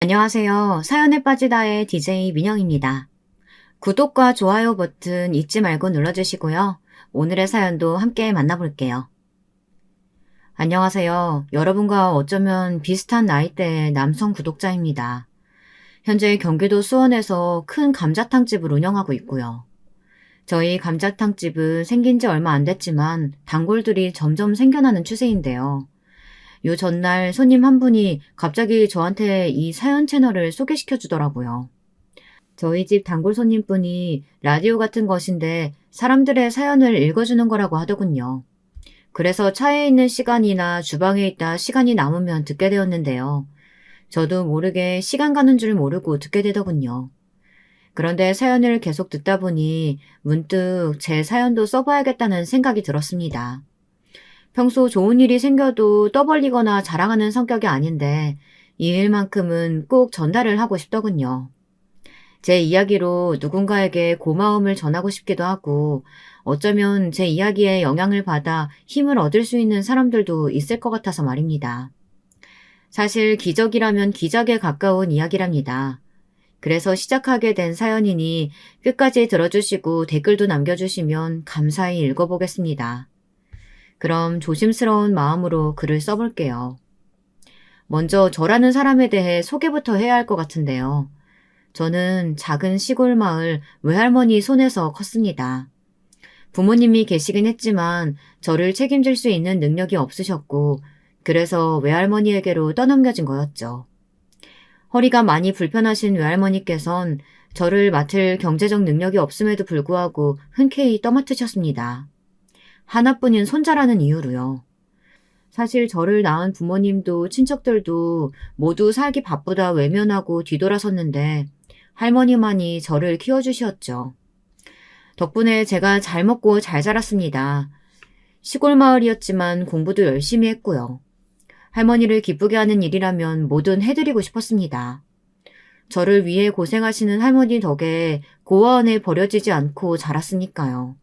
안녕하세요. 사연에 빠지다의 DJ 민영입니다. 구독과 좋아요 버튼 잊지 말고 눌러주시고요. 오늘의 사연도 함께 만나볼게요. 안녕하세요. 여러분과 어쩌면 비슷한 나이대의 남성 구독자입니다. 현재 경기도 수원에서 큰 감자탕집을 운영하고 있고요. 저희 감자탕집은 생긴 지 얼마 안 됐지만 단골들이 점점 생겨나는 추세인데요. 요 전날 손님 한 분이 갑자기 저한테 이 사연 채널을 소개시켜 주더라고요. 저희 집 단골 손님분이 라디오 같은 것인데 사람들의 사연을 읽어주는 거라고 하더군요. 그래서 차에 있는 시간이나 주방에 있다 시간이 남으면 듣게 되었는데요. 저도 모르게 시간 가는 줄 모르고 듣게 되더군요. 그런데 사연을 계속 듣다 보니 문득 제 사연도 써봐야겠다는 생각이 들었습니다. 평소 좋은 일이 생겨도 떠벌리거나 자랑하는 성격이 아닌데 이 일만큼은 꼭 전달을 하고 싶더군요. 제 이야기로 누군가에게 고마움을 전하고 싶기도 하고 어쩌면 제 이야기에 영향을 받아 힘을 얻을 수 있는 사람들도 있을 것 같아서 말입니다. 사실 기적이라면 기적에 가까운 이야기랍니다. 그래서 시작하게 된 사연이니 끝까지 들어주시고 댓글도 남겨주시면 감사히 읽어보겠습니다. 그럼 조심스러운 마음으로 글을 써볼게요. 먼저 저라는 사람에 대해 소개부터 해야 할 것 같은데요. 저는 작은 시골 마을 외할머니 손에서 컸습니다. 부모님이 계시긴 했지만 저를 책임질 수 있는 능력이 없으셨고 그래서 외할머니에게로 떠넘겨진 거였죠. 허리가 많이 불편하신 외할머니께선 저를 맡을 경제적 능력이 없음에도 불구하고 흔쾌히 떠맡으셨습니다. 하나뿐인 손자라는 이유로요. 사실 저를 낳은 부모님도 친척들도 모두 살기 바쁘다 외면하고 뒤돌아섰는데 할머니만이 저를 키워주셨죠. 덕분에 제가 잘 먹고 잘 자랐습니다. 시골 마을이었지만 공부도 열심히 했고요. 할머니를 기쁘게 하는 일이라면 뭐든 해드리고 싶었습니다. 저를 위해 고생하시는 할머니 덕에 고아원에 버려지지 않고 자랐으니까요.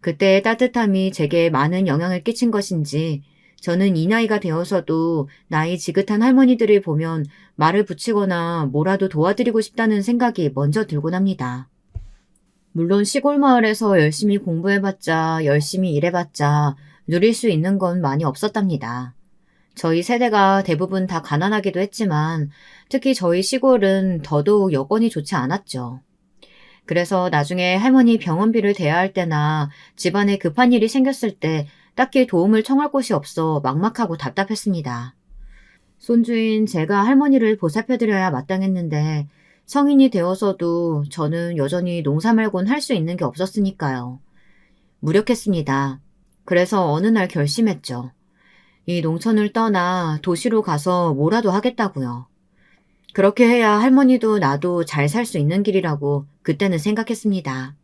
그때의 따뜻함이 제게 많은 영향을 끼친 것인지 저는 이 나이가 되어서도 나이 지긋한 할머니들을 보면 말을 붙이거나 뭐라도 도와드리고 싶다는 생각이 먼저 들곤 합니다. 물론 시골 마을에서 열심히 공부해봤자 열심히 일해봤자 누릴 수 있는 건 많이 없었답니다. 저희 세대가 대부분 다 가난하기도 했지만 특히 저희 시골은 더더욱 여건이 좋지 않았죠. 그래서 나중에 할머니 병원비를 대야 할 때나 집안에 급한 일이 생겼을 때 딱히 도움을 청할 곳이 없어 막막하고 답답했습니다. 손주인 제가 할머니를 보살펴드려야 마땅했는데 성인이 되어서도 저는 여전히 농사 말곤 할 수 있는 게 없었으니까요. 무력했습니다. 그래서 어느 날 결심했죠. 이 농촌을 떠나 도시로 가서 뭐라도 하겠다고요. 그렇게 해야 할머니도 나도 잘 살 수 있는 길이라고 그때는 생각했습니다.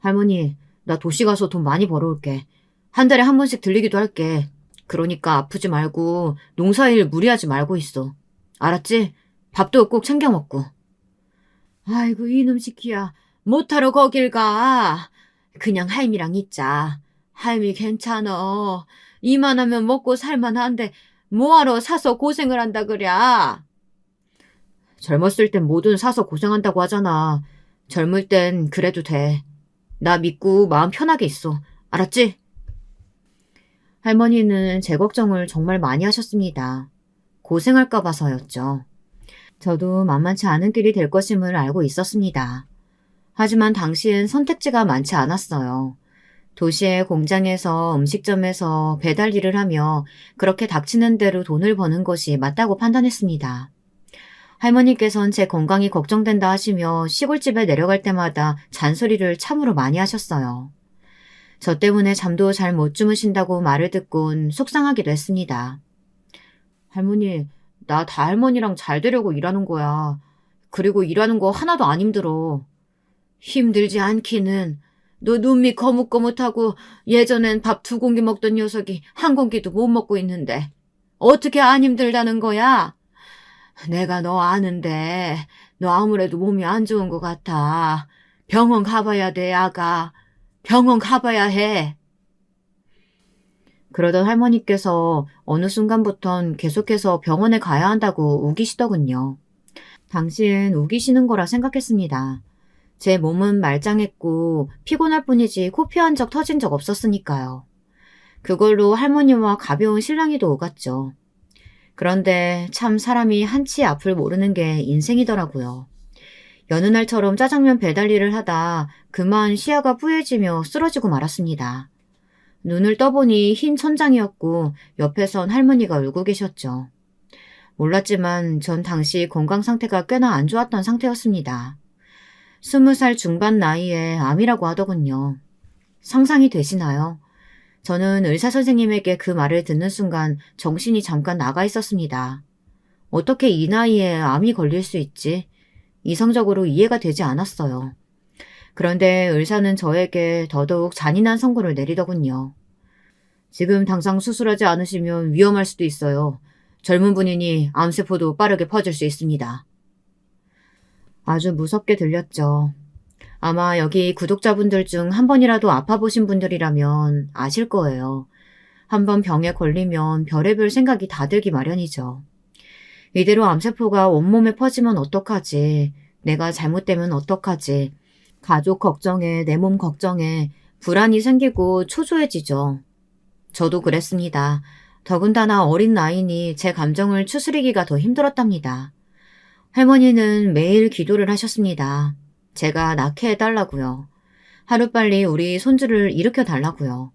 할머니, 나 도시 가서 돈 많이 벌어올게. 한 달에 한 번씩 들리기도 할게. 그러니까 아프지 말고 농사일 무리하지 말고 있어. 알았지? 밥도 꼭 챙겨 먹고. 아이고 이놈 시키야. 못하러 거길 가. 그냥 할미랑 있자. 할미 괜찮어. 이만하면 먹고 살만한데 뭐하러 사서 고생을 한다 그랴. 젊었을 땐 뭐든 사서 고생한다고 하잖아. 젊을 땐 그래도 돼. 나 믿고 마음 편하게 있어. 알았지? 할머니는 제 걱정을 정말 많이 하셨습니다. 고생할까 봐서였죠. 저도 만만치 않은 길이 될 것임을 알고 있었습니다. 하지만 당시엔 선택지가 많지 않았어요. 도시의 공장에서 음식점에서 배달 일을 하며 그렇게 닥치는 대로 돈을 버는 것이 맞다고 판단했습니다. 할머니께선 제 건강이 걱정된다 하시며 시골집에 내려갈 때마다 잔소리를 참으로 많이 하셨어요. 저 때문에 잠도 잘 못 주무신다고 말을 듣곤 속상하기도 했습니다. 할머니, 나 다 할머니랑 잘 되려고 일하는 거야. 그리고 일하는 거 하나도 안 힘들어. 힘들지 않기는. 너 눈밑 거뭇거뭇하고 예전엔 밥 2공기 먹던 녀석이 1공기도 못 먹고 있는데 어떻게 안 힘들다는 거야? 내가 너 아는데 너 아무래도 몸이 안 좋은 것 같아. 병원 가봐야 돼, 아가. 병원 가봐야 해. 그러던 할머니께서 어느 순간부턴 계속해서 병원에 가야 한다고 우기시더군요. 당시엔 우기시는 거라 생각했습니다. 제 몸은 말짱했고 피곤할 뿐이지 코피 한 적 터진 적 없었으니까요. 그걸로 할머니와 가벼운 실랑이도 오갔죠. 그런데 참 사람이 한치 앞을 모르는 게 인생이더라고요. 여느 날처럼 짜장면 배달 일을 하다 그만 시야가 뿌얘지며 쓰러지고 말았습니다. 눈을 떠보니 흰 천장이었고 옆에선 할머니가 울고 계셨죠. 몰랐지만 전 당시 건강 상태가 꽤나 안 좋았던 상태였습니다. 20살 중반 나이에 암이라고 하더군요. 상상이 되시나요? 저는 의사 선생님에게 그 말을 듣는 순간 정신이 잠깐 나가 있었습니다. 어떻게 이 나이에 암이 걸릴 수 있지? 이성적으로 이해가 되지 않았어요. 그런데 의사는 저에게 더더욱 잔인한 선고를 내리더군요. 지금 당장 수술하지 않으시면 위험할 수도 있어요. 젊은 분이니 암세포도 빠르게 퍼질 수 있습니다. 아주 무섭게 들렸죠. 아마 여기 구독자분들 중 한 번이라도 아파보신 분들이라면 아실 거예요. 한 번 병에 걸리면 별의별 생각이 다 들기 마련이죠. 이대로 암세포가 온몸에 퍼지면 어떡하지? 내가 잘못되면 어떡하지? 가족 걱정에 내 몸 걱정에 불안이 생기고 초조해지죠. 저도 그랬습니다. 더군다나 어린 나이니 제 감정을 추스리기가 더 힘들었답니다. 할머니는 매일 기도를 하셨습니다. 제가 낳게 해달라고요. 하루빨리 우리 손주를 일으켜달라고요.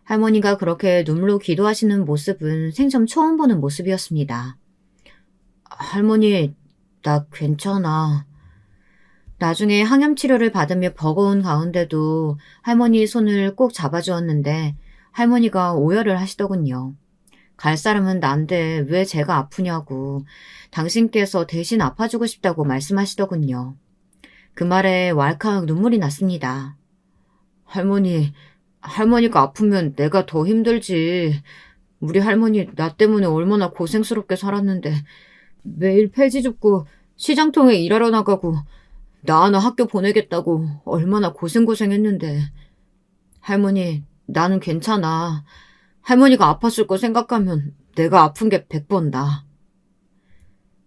할머니가 그렇게 눈물로 기도하시는 모습은 생전 처음 보는 모습이었습니다. 할머니, 나 괜찮아. 나중에 항염치료를 받으며 버거운 가운데도 할머니 손을 꼭 잡아주었는데 할머니가 오열을 하시더군요. 갈 사람은 난데 왜 제가 아프냐고 당신께서 대신 아파주고 싶다고 말씀하시더군요. 그 말에 왈칵 눈물이 났습니다. 할머니가 아프면 내가 더 힘들지. 우리 할머니 나 때문에 얼마나 고생스럽게 살았는데 매일 폐지 줍고 시장통에 일하러 나가고 나 하나 학교 보내겠다고 얼마나 고생했는데. 할머니, 나는 괜찮아. 할머니가 아팠을 거 생각하면 내가 아픈 게 100번 나.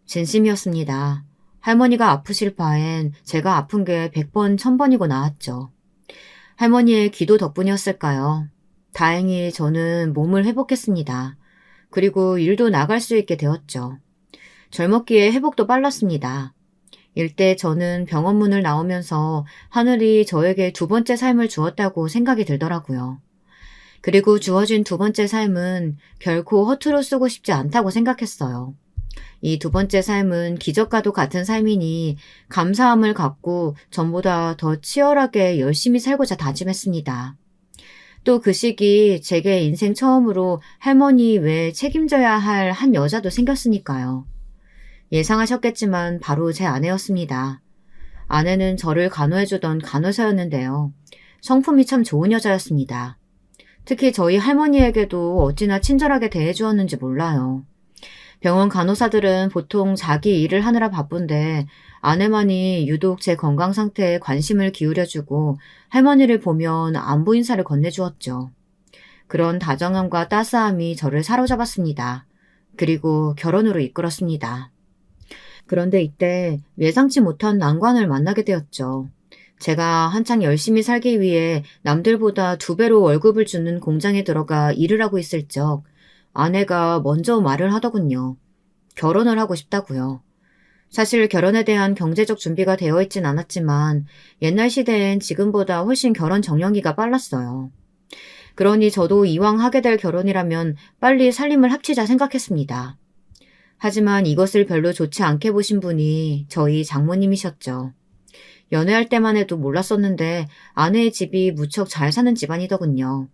진심이었습니다. 할머니가 아프실 바엔 제가 아픈 게 100번, 1000번이고 나았죠. 할머니의 기도 덕분이었을까요? 다행히 저는 몸을 회복했습니다. 그리고 일도 나갈 수 있게 되었죠. 젊었기에 회복도 빨랐습니다. 일대 저는 병원문을 나오면서 하늘이 저에게 두 번째 삶을 주었다고 생각이 들더라고요. 그리고 주어진 두 번째 삶은 결코 허투루 쓰고 싶지 않다고 생각했어요. 이 두 번째 삶은 기적과도 같은 삶이니 감사함을 갖고 전보다 더 치열하게 열심히 살고자 다짐했습니다. 또 그 시기 제게 인생 처음으로 할머니 외에 책임져야 할 한 여자도 생겼으니까요. 예상하셨겠지만 바로 제 아내였습니다. 아내는 저를 간호해주던 간호사였는데요. 성품이 참 좋은 여자였습니다. 특히 저희 할머니에게도 어찌나 친절하게 대해주었는지 몰라요. 병원 간호사들은 보통 자기 일을 하느라 바쁜데 아내만이 유독 제 건강 상태에 관심을 기울여주고 할머니를 보면 안부 인사를 건네주었죠. 그런 다정함과 따스함이 저를 사로잡았습니다. 그리고 결혼으로 이끌었습니다. 그런데 이때 예상치 못한 난관을 만나게 되었죠. 제가 한창 열심히 살기 위해 남들보다 2배로 월급을 주는 공장에 들어가 일을 하고 있을 적 아내가 먼저 말을 하더군요. 결혼을 하고 싶다고요. 사실 결혼에 대한 경제적 준비가 되어 있진 않았지만 옛날 시대엔 지금보다 훨씬 결혼 정년기가 빨랐어요. 그러니 저도 이왕 하게 될 결혼이라면 빨리 살림을 합치자 생각했습니다. 하지만 이것을 별로 좋지 않게 보신 분이 저희 장모님이셨죠. 연애할 때만 해도 몰랐었는데 아내의 집이 무척 잘 사는 집안이더군요.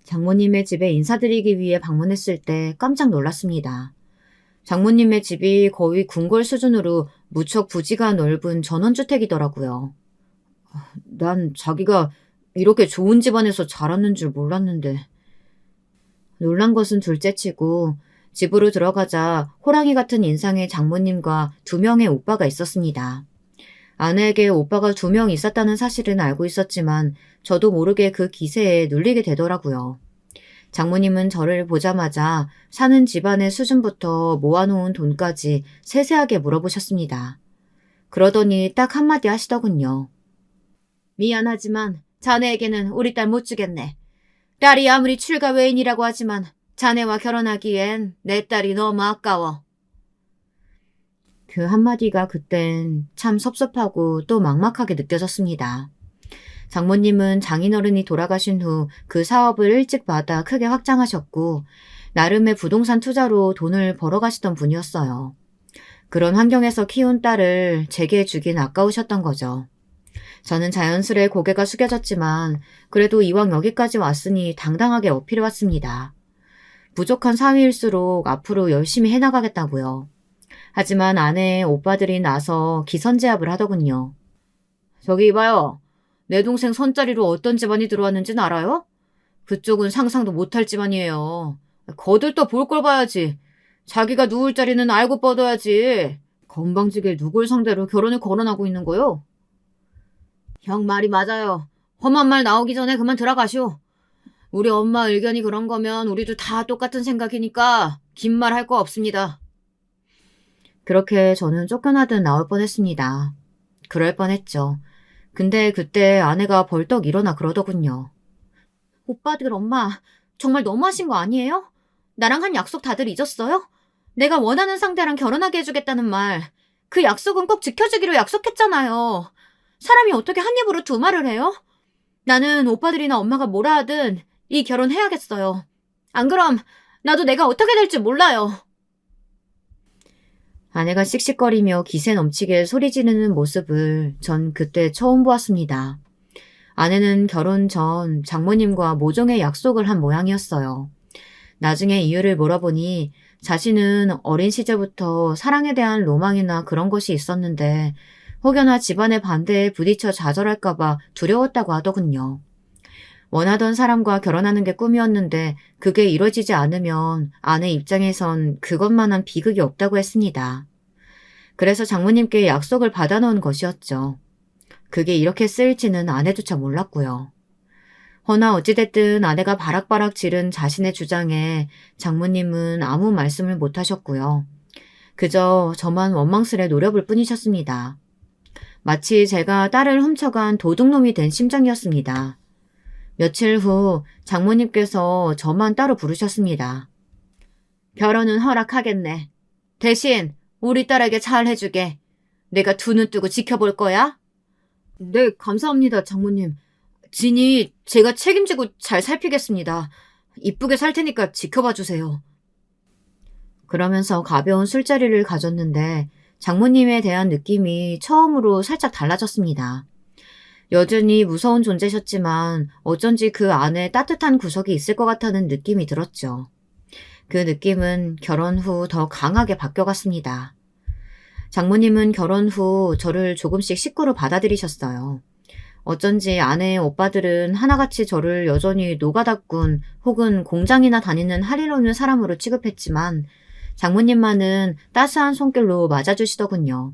장모님의 집에 인사드리기 위해 방문했을 때 깜짝 놀랐습니다. 장모님의 집이 거의 궁궐 수준으로 무척 부지가 넓은 전원주택이더라고요. 난 자기가 이렇게 좋은 집안에서 자랐는 줄 몰랐는데. 놀란 것은 둘째치고 집으로 들어가자 호랑이 같은 인상의 장모님과 2명의 오빠가 있었습니다. 아내에게 오빠가 2명 있었다는 사실은 알고 있었지만 저도 모르게 그 기세에 눌리게 되더라고요. 장모님은 저를 보자마자 사는 집안의 수준부터 모아놓은 돈까지 세세하게 물어보셨습니다. 그러더니 딱 한마디 하시더군요. 미안하지만 자네에게는 우리 딸 못 주겠네. 딸이 아무리 출가 외인이라고 하지만 자네와 결혼하기엔 내 딸이 너무 아까워. 그 한마디가 그땐 참 섭섭하고 또 막막하게 느껴졌습니다. 장모님은 장인어른이 돌아가신 후 그 사업을 일찍 받아 크게 확장하셨고 나름의 부동산 투자로 돈을 벌어가시던 분이었어요. 그런 환경에서 키운 딸을 제게 주긴 아까우셨던 거죠. 저는 자연스레 고개가 숙여졌지만 그래도 이왕 여기까지 왔으니 당당하게 어필해왔습니다. 부족한 사위일수록 앞으로 열심히 해나가겠다고요. 하지만 아내의 오빠들이 나서 기선제압을 하더군요. 저기 이봐요. 내 동생 손자리로 어떤 집안이 들어왔는지는 알아요? 그쪽은 상상도 못할 집안이에요. 거들떠 볼 걸 봐야지. 자기가 누울 자리는 알고 뻗어야지. 건방지게 누굴 상대로 결혼을 거론하고 있는 거요? 형 말이 맞아요. 험한 말 나오기 전에 그만 들어가시오. 우리 엄마 의견이 그런 거면 우리도 다 똑같은 생각이니까 긴 말 할 거 없습니다. 그렇게 저는 쫓겨나듯 나올 뻔했습니다. 그럴 뻔했죠. 근데 그때 아내가 벌떡 일어나 그러더군요. 오빠들 엄마 정말 너무하신 거 아니에요? 나랑 한 약속 다들 잊었어요? 내가 원하는 상대랑 결혼하게 해주겠다는 말. 그 약속은 꼭 지켜주기로 약속했잖아요. 사람이 어떻게 한 입으로 두 말을 해요? 나는 오빠들이나 엄마가 뭐라 하든 이 결혼 해야겠어요. 안 그럼 나도 내가 어떻게 될지 몰라요. 아내가 씩씩거리며 기세 넘치게 소리 지르는 모습을 전 그때 처음 보았습니다. 아내는 결혼 전 장모님과 모종의 약속을 한 모양이었어요. 나중에 이유를 물어보니 자신은 어린 시절부터 사랑에 대한 로망이나 그런 것이 있었는데 혹여나 집안의 반대에 부딪혀 좌절할까봐 두려웠다고 하더군요. 원하던 사람과 결혼하는 게 꿈이었는데 그게 이루어지지 않으면 아내 입장에선 그것만한 비극이 없다고 했습니다. 그래서 장모님께 약속을 받아놓은 것이었죠. 그게 이렇게 쓰일지는 아내조차 몰랐고요. 허나 어찌됐든 아내가 바락바락 지른 자신의 주장에 장모님은 아무 말씀을 못하셨고요. 그저 저만 원망스레 노려볼 뿐이셨습니다. 마치 제가 딸을 훔쳐간 도둑놈이 된 심정이었습니다. 며칠 후 장모님께서 저만 따로 부르셨습니다. 결혼은 허락하겠네. 대신 우리 딸에게 잘 해주게. 내가 두 눈 뜨고 지켜볼 거야? 네, 감사합니다, 장모님. 진이 제가 책임지고 잘 살피겠습니다. 이쁘게 살 테니까 지켜봐 주세요. 그러면서 가벼운 술자리를 가졌는데 장모님에 대한 느낌이 처음으로 살짝 달라졌습니다. 여전히 무서운 존재셨지만 어쩐지 그 안에 따뜻한 구석이 있을 것 같다는 느낌이 들었죠. 그 느낌은 결혼 후 더 강하게 바뀌어갔습니다. 장모님은 결혼 후 저를 조금씩 식구로 받아들이셨어요. 어쩐지 아내의 오빠들은 하나같이 저를 여전히 노가다꾼 혹은 공장이나 다니는 할일 없는 사람으로 취급했지만 장모님만은 따스한 손길로 맞아주시더군요.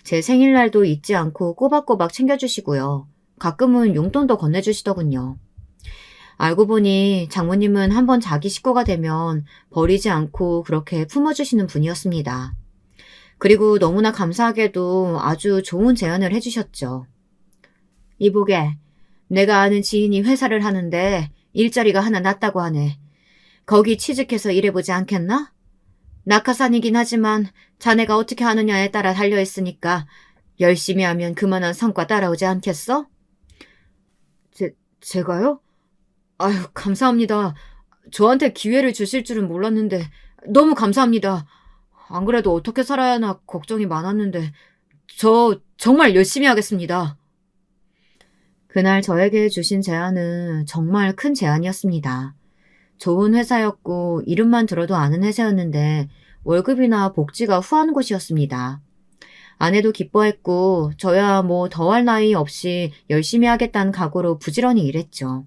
제 생일날도 잊지 않고 꼬박꼬박 챙겨주시고요. 가끔은 용돈도 건네주시더군요. 알고 보니 장모님은 한번 자기 식구가 되면 버리지 않고 그렇게 품어주시는 분이었습니다. 그리고 너무나 감사하게도 아주 좋은 제안을 해주셨죠. 이보게, 내가 아는 지인이 회사를 하는데 일자리가 하나 났다고 하네. 거기 취직해서 일해보지 않겠나? 낙하산이긴 하지만 자네가 어떻게 하느냐에 따라 달려있으니까 열심히 하면 그만한 성과 따라오지 않겠어? 제가요? 아유, 감사합니다. 저한테 기회를 주실 줄은 몰랐는데 너무 감사합니다. 안 그래도 어떻게 살아야 하나 걱정이 많았는데 저 정말 열심히 하겠습니다. 그날 저에게 주신 제안은 정말 큰 제안이었습니다. 좋은 회사였고 이름만 들어도 아는 회사였는데 월급이나 복지가 후한 곳이었습니다. 아내도 기뻐했고 저야 뭐 더할 나위 없이 열심히 하겠다는 각오로 부지런히 일했죠.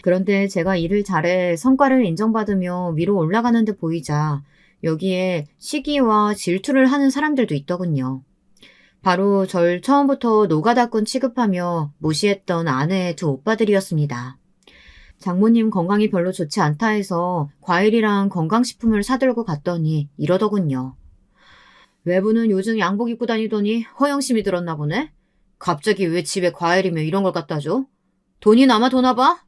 그런데 제가 일을 잘해 성과를 인정받으며 위로 올라가는 듯 보이자 여기에 시기와 질투를 하는 사람들도 있더군요. 바로 절 처음부터 노가다꾼 취급하며 무시했던 아내의 두 오빠들이었습니다. 장모님 건강이 별로 좋지 않다 해서 과일이랑 건강식품을 사들고 갔더니 이러더군요. 외부는 요즘 양복 입고 다니더니 허영심이 들었나 보네? 갑자기 왜 집에 과일이며 이런 걸 갖다 줘? 돈이 남아 도나 봐?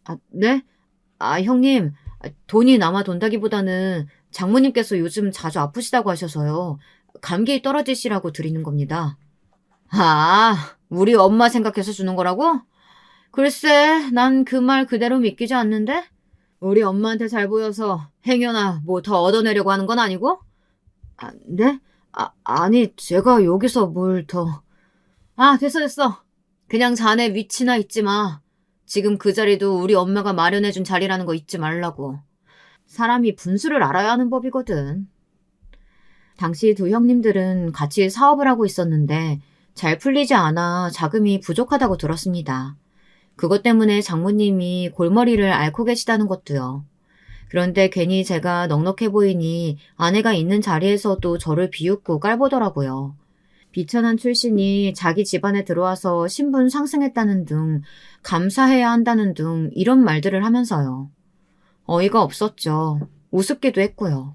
아, 네? 형님, 돈이 남아 돈다기보다는 장모님께서 요즘 자주 아프시다고 하셔서요. 감기 떨어지시라고 드리는 겁니다. 우리 엄마 생각해서 주는 거라고? 글쎄, 난 그 말 그대로 믿기지 않는데? 우리 엄마한테 잘 보여서 행여나 뭐 더 얻어내려고 하는 건 아니고? 네? 아니, 제가 여기서 뭘 더... 됐어. 그냥 자네 위치나 잊지 마. 지금 그 자리도 우리 엄마가 마련해준 자리라는 거 잊지 말라고. 사람이 분수를 알아야 하는 법이거든. 당시 두 형님들은 같이 사업을 하고 있었는데 잘 풀리지 않아 자금이 부족하다고 들었습니다. 그것 때문에 장모님이 골머리를 앓고 계시다는 것도요. 그런데 괜히 제가 넉넉해 보이니 아내가 있는 자리에서도 저를 비웃고 깔보더라고요. 비천한 출신이 자기 집안에 들어와서 신분 상승했다는 등 감사해야 한다는 등 이런 말들을 하면서요. 어이가 없었죠. 우습기도 했고요.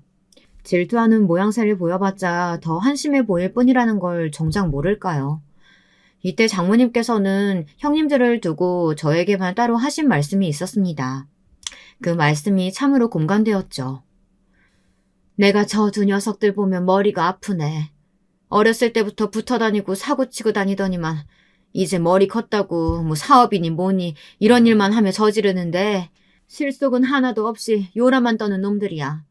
질투하는 모양새를 보여봤자 더 한심해 보일 뿐이라는 걸 정작 모를까요? 이때 장모님께서는 형님들을 두고 저에게만 따로 하신 말씀이 있었습니다. 그 말씀이 참으로 공감되었죠. 내가 저 두 녀석들 보면 머리가 아프네. 어렸을 때부터 붙어다니고 사고치고 다니더니만 이제 머리 컸다고 뭐 사업이니 뭐니 이런 일만 하며 저지르는데 실속은 하나도 없이 요람만 떠는 놈들이야.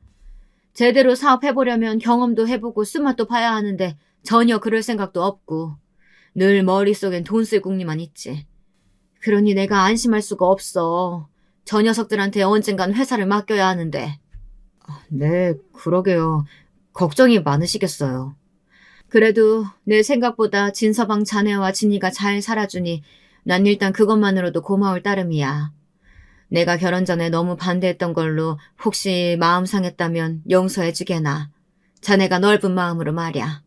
제대로 사업해보려면 경험도 해보고 쓴맛도 봐야 하는데 전혀 그럴 생각도 없고 늘 머릿속엔 돈 쓸 궁리만 있지. 그러니 내가 안심할 수가 없어. 저 녀석들한테 언젠간 회사를 맡겨야 하는데. 네, 그러게요. 걱정이 많으시겠어요. 그래도 내 생각보다 진서방 자네와 진이가 잘 살아주니 난 일단 그것만으로도 고마울 따름이야. 내가 결혼 전에 너무 반대했던 걸로 혹시 마음 상했다면 용서해주게나. 자네가 넓은 마음으로 말이야.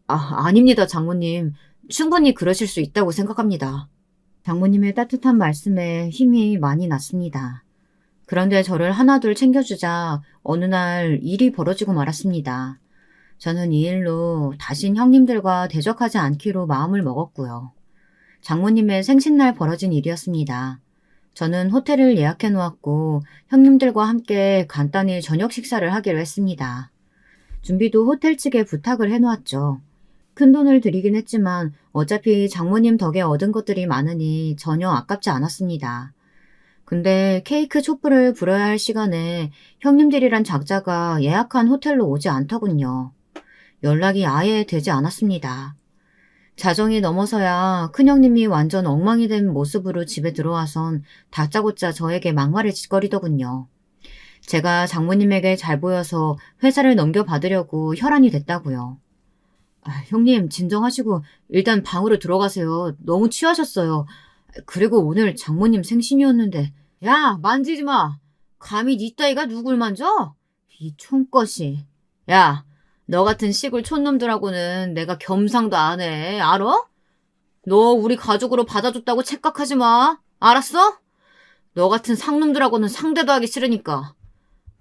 아닙니다, 장모님. 충분히 그러실 수 있다고 생각합니다. 장모님의 따뜻한 말씀에 힘이 많이 났습니다. 그런데 저를 하나둘 챙겨주자 어느 날 일이 벌어지고 말았습니다. 저는 이 일로 다신 형님들과 대적하지 않기로 마음을 먹었고요. 장모님의 생신날 벌어진 일이었습니다. 저는 호텔을 예약해 놓았고 형님들과 함께 간단히 저녁 식사를 하기로 했습니다. 준비도 호텔 측에 부탁을 해놓았죠. 큰돈을 들이긴 했지만 어차피 장모님 덕에 얻은 것들이 많으니 전혀 아깝지 않았습니다. 근데 케이크 촛불을 불어야 할 시간에 형님들이란 작자가 예약한 호텔로 오지 않더군요. 연락이 아예 되지 않았습니다. 자정이 넘어서야 큰형님이 완전 엉망이 된 모습으로 집에 들어와선 다짜고짜 저에게 막말을 짓거리더군요. 제가 장모님에게 잘 보여서 회사를 넘겨받으려고 혈안이 됐다고요. 형님 진정하시고 일단 방으로 들어가세요. 너무 취하셨어요. 그리고 오늘 장모님 생신이었는데. 야, 만지지 마. 감히 니 따위가 누굴 만져? 이 총것이. 야, 너 같은 시골 촌놈들하고는 내가 겸상도 안 해. 알아? 너 우리 가족으로 받아줬다고 착각하지 마. 알았어? 너 같은 상놈들하고는 상대도 하기 싫으니까.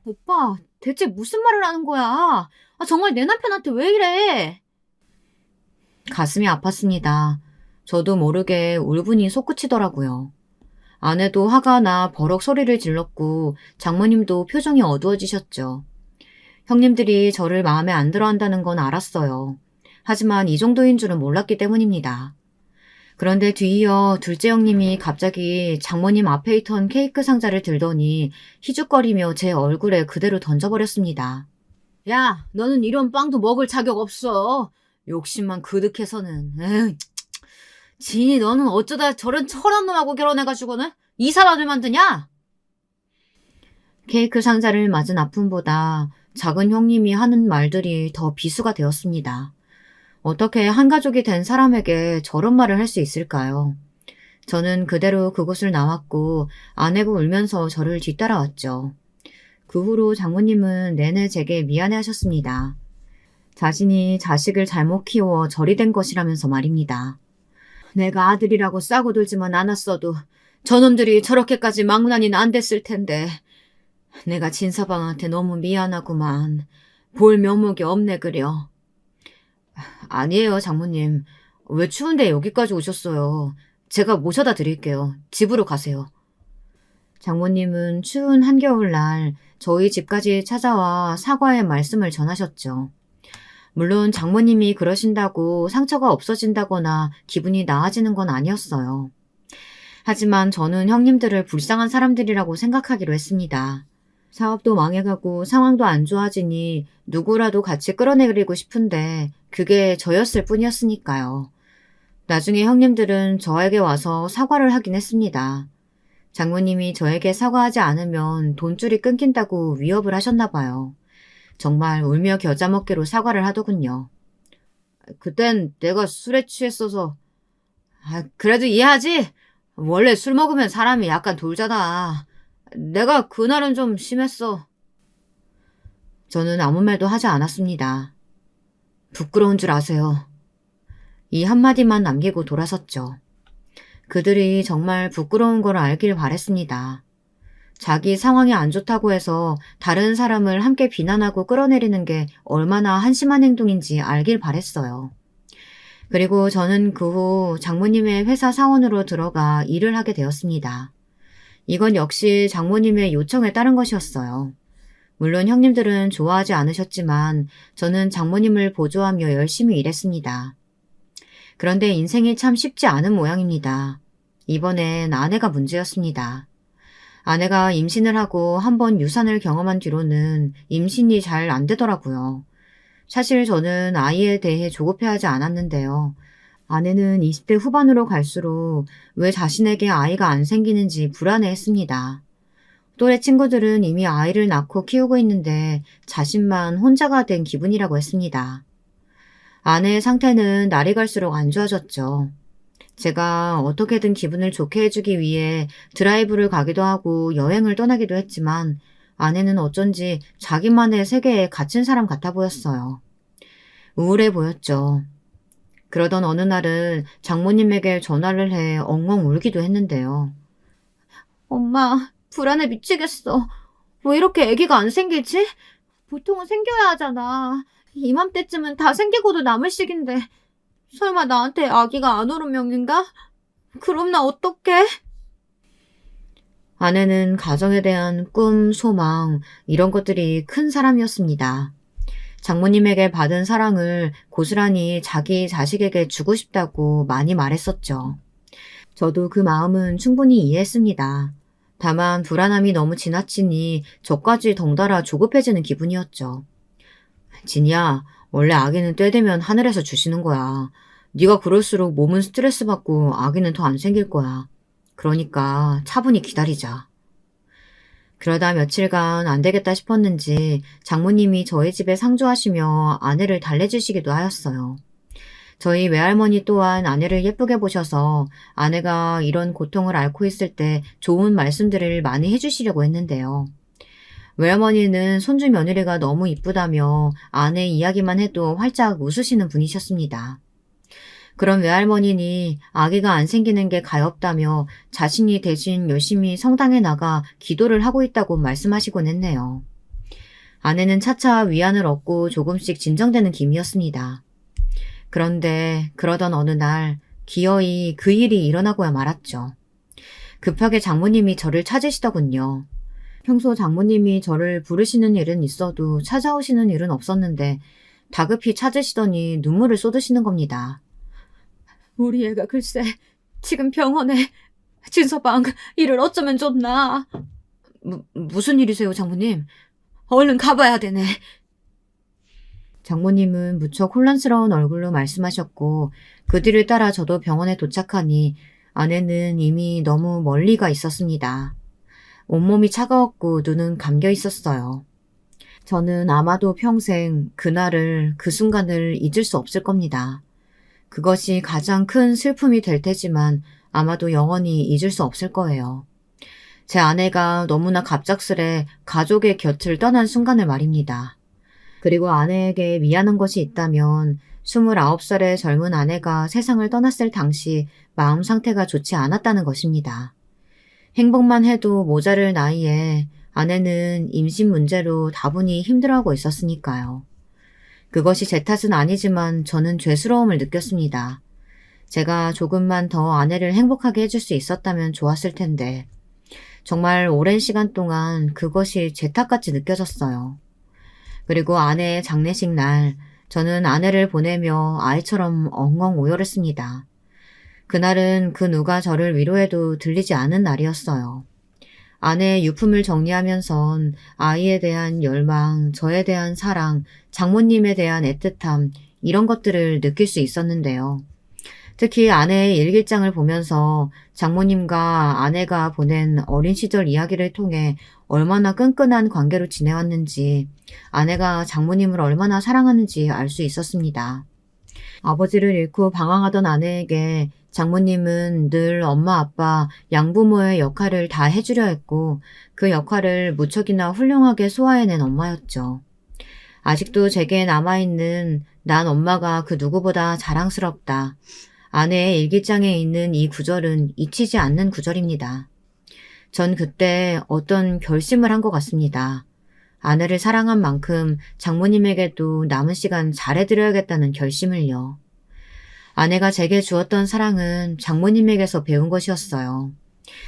오빠, 대체 무슨 말을 하는 거야? 정말 내 남편한테 왜 이래? 가슴이 아팠습니다. 저도 모르게 울분이 솟구치더라고요. 아내도 화가 나 버럭 소리를 질렀고 장모님도 표정이 어두워지셨죠. 형님들이 저를 마음에 안 들어 한다는 건 알았어요. 하지만 이 정도인 줄은 몰랐기 때문입니다. 그런데 뒤이어 둘째 형님이 갑자기 장모님 앞에 있던 케이크 상자를 들더니 희죽거리며 제 얼굴에 그대로 던져버렸습니다. 야, 너는 이런 빵도 먹을 자격 없어. 욕심만 그득해서는. 에휴, 진이 너는 어쩌다 저런 철한 놈하고 결혼해가지고는 이사람을 만드냐? 케이크 상자를 맞은 아픔보다 작은 형님이 하는 말들이 더 비수가 되었습니다. 어떻게 한 가족이 된 사람에게 저런 말을 할 수 있을까요? 저는 그대로 그곳을 나왔고 아내가 울면서 저를 뒤따라왔죠. 그 후로 장모님은 내내 제게 미안해하셨습니다. 자신이 자식을 잘못 키워 절이 된 것이라면서 말입니다. 내가 아들이라고 싸고 돌지만 않았어도 저놈들이 저렇게까지 망나니는 안 됐을 텐데. 내가 진서방한테 너무 미안하구만. 볼 면목이 없네 그려. 아니에요, 장모님. 왜 추운데 여기까지 오셨어요? 제가 모셔다 드릴게요. 집으로 가세요. 장모님은 추운 한겨울날 저희 집까지 찾아와 사과의 말씀을 전하셨죠. 물론 장모님이 그러신다고 상처가 없어진다거나 기분이 나아지는 건 아니었어요. 하지만 저는 형님들을 불쌍한 사람들이라고 생각하기로 했습니다. 사업도 망해가고 상황도 안 좋아지니 누구라도 같이 끌어내리고 싶은데 그게 저였을 뿐이었으니까요. 나중에 형님들은 저에게 와서 사과를 하긴 했습니다. 장모님이 저에게 사과하지 않으면 돈줄이 끊긴다고 위협을 하셨나 봐요. 정말 울며 겨자 먹기로 사과를 하더군요. 그땐 내가 술에 취했어서. 그래도 이해하지? 원래 술 먹으면 사람이 약간 돌잖아. 내가 그날은 좀 심했어. 저는 아무 말도 하지 않았습니다. 부끄러운 줄 아세요. 이 한마디만 남기고 돌아섰죠. 그들이 정말 부끄러운 걸 알길 바랬습니다. 자기 상황이 안 좋다고 해서 다른 사람을 함께 비난하고 끌어내리는 게 얼마나 한심한 행동인지 알길 바랬어요. 그리고 저는 그 후 장모님의 회사 사원으로 들어가 일을 하게 되었습니다. 이건 역시 장모님의 요청에 따른 것이었어요. 물론 형님들은 좋아하지 않으셨지만 저는 장모님을 보조하며 열심히 일했습니다. 그런데 인생이 참 쉽지 않은 모양입니다. 이번엔 아내가 문제였습니다. 아내가 임신을 하고 한번 유산을 경험한 뒤로는 임신이 잘 안 되더라고요. 사실 저는 아이에 대해 조급해하지 않았는데요. 아내는 20대 후반으로 갈수록 왜 자신에게 아이가 안 생기는지 불안해했습니다. 또래 친구들은 이미 아이를 낳고 키우고 있는데 자신만 혼자가 된 기분이라고 했습니다. 아내의 상태는 날이 갈수록 안 좋아졌죠. 제가 어떻게든 기분을 좋게 해주기 위해 드라이브를 가기도 하고 여행을 떠나기도 했지만 아내는 어쩐지 자기만의 세계에 갇힌 사람 같아 보였어요. 우울해 보였죠. 그러던 어느 날은 장모님에게 전화를 해 엉엉 울기도 했는데요. 엄마, 불안해 미치겠어. 왜 이렇게 아기가 안 생기지? 보통은 생겨야 하잖아. 이맘때쯤은 다 생기고도 남을 시기인데 설마 나한테 아기가 안 오는 명인가? 그럼 나 어떡해? 아내는 가정에 대한 꿈, 소망 이런 것들이 큰 사람이었습니다. 장모님에게 받은 사랑을 고스란히 자기 자식에게 주고 싶다고 많이 말했었죠. 저도 그 마음은 충분히 이해했습니다. 다만 불안함이 너무 지나치니 저까지 덩달아 조급해지는 기분이었죠. 진이야, 원래 아기는 때 되면 하늘에서 주시는 거야. 네가 그럴수록 몸은 스트레스 받고 아기는 더 안 생길 거야. 그러니까 차분히 기다리자. 그러다 며칠간 안 되겠다 싶었는지 장모님이 저희 집에 상주하시며 아내를 달래주시기도 하였어요. 저희 외할머니 또한 아내를 예쁘게 보셔서 아내가 이런 고통을 앓고 있을 때 좋은 말씀들을 많이 해주시려고 했는데요. 외할머니는 손주 며느리가 너무 이쁘다며 아내 이야기만 해도 활짝 웃으시는 분이셨습니다. 그런 외할머니니 아기가 안 생기는 게 가엾다며 자신이 대신 열심히 성당에 나가 기도를 하고 있다고 말씀하시곤 했네요. 아내는 차차 위안을 얻고 조금씩 진정되는 김이었습니다. 그런데 그러던 어느 날 기어이 그 일이 일어나고야 말았죠. 급하게 장모님이 저를 찾으시더군요. 평소 장모님이 저를 부르시는 일은 있어도 찾아오시는 일은 없었는데 다급히 찾으시더니 눈물을 쏟으시는 겁니다. 우리 애가 글쎄 지금 병원에. 진서방, 이를 어쩌면 좋나. 무슨 일이세요, 장모님? 얼른 가봐야 되네. 장모님은 무척 혼란스러운 얼굴로 말씀하셨고 그 뒤를 따라 저도 병원에 도착하니 아내는 이미 너무 멀리 가 있었습니다. 온몸이 차가웠고 눈은 감겨 있었어요. 저는 아마도 평생 그날을, 그 순간을 잊을 수 없을 겁니다. 그것이 가장 큰 슬픔이 될 테지만 아마도 영원히 잊을 수 없을 거예요. 제 아내가 너무나 갑작스레 가족의 곁을 떠난 순간을 말입니다. 그리고 아내에게 미안한 것이 있다면 29살의 젊은 아내가 세상을 떠났을 당시 마음 상태가 좋지 않았다는 것입니다. 행복만 해도 모자랄 나이에 아내는 임신 문제로 다분히 힘들어하고 있었으니까요. 그것이 제 탓은 아니지만 저는 죄스러움을 느꼈습니다. 제가 조금만 더 아내를 행복하게 해줄 수 있었다면 좋았을 텐데 정말 오랜 시간 동안 그것이 제 탓같이 느껴졌어요. 그리고 아내의 장례식 날 저는 아내를 보내며 아이처럼 엉엉 오열했습니다. 그날은 그 누가 저를 위로해도 들리지 않은 날이었어요. 아내의 유품을 정리하면선 아이에 대한 열망, 저에 대한 사랑, 장모님에 대한 애틋함 이런 것들을 느낄 수 있었는데요. 특히 아내의 일기장을 보면서 장모님과 아내가 보낸 어린 시절 이야기를 통해 얼마나 끈끈한 관계로 지내왔는지, 아내가 장모님을 얼마나 사랑하는지 알 수 있었습니다. 아버지를 잃고 방황하던 아내에게 장모님은 늘 엄마, 아빠, 양부모의 역할을 다 해주려 했고 그 역할을 무척이나 훌륭하게 소화해낸 엄마였죠. 아직도 제게 남아있는 난 엄마가 그 누구보다 자랑스럽다. 아내의 일기장에 있는 이 구절은 잊히지 않는 구절입니다. 전 그때 어떤 결심을 한 것 같습니다. 아내를 사랑한 만큼 장모님에게도 남은 시간 잘해드려야겠다는 결심을요. 아내가 제게 주었던 사랑은 장모님에게서 배운 것이었어요.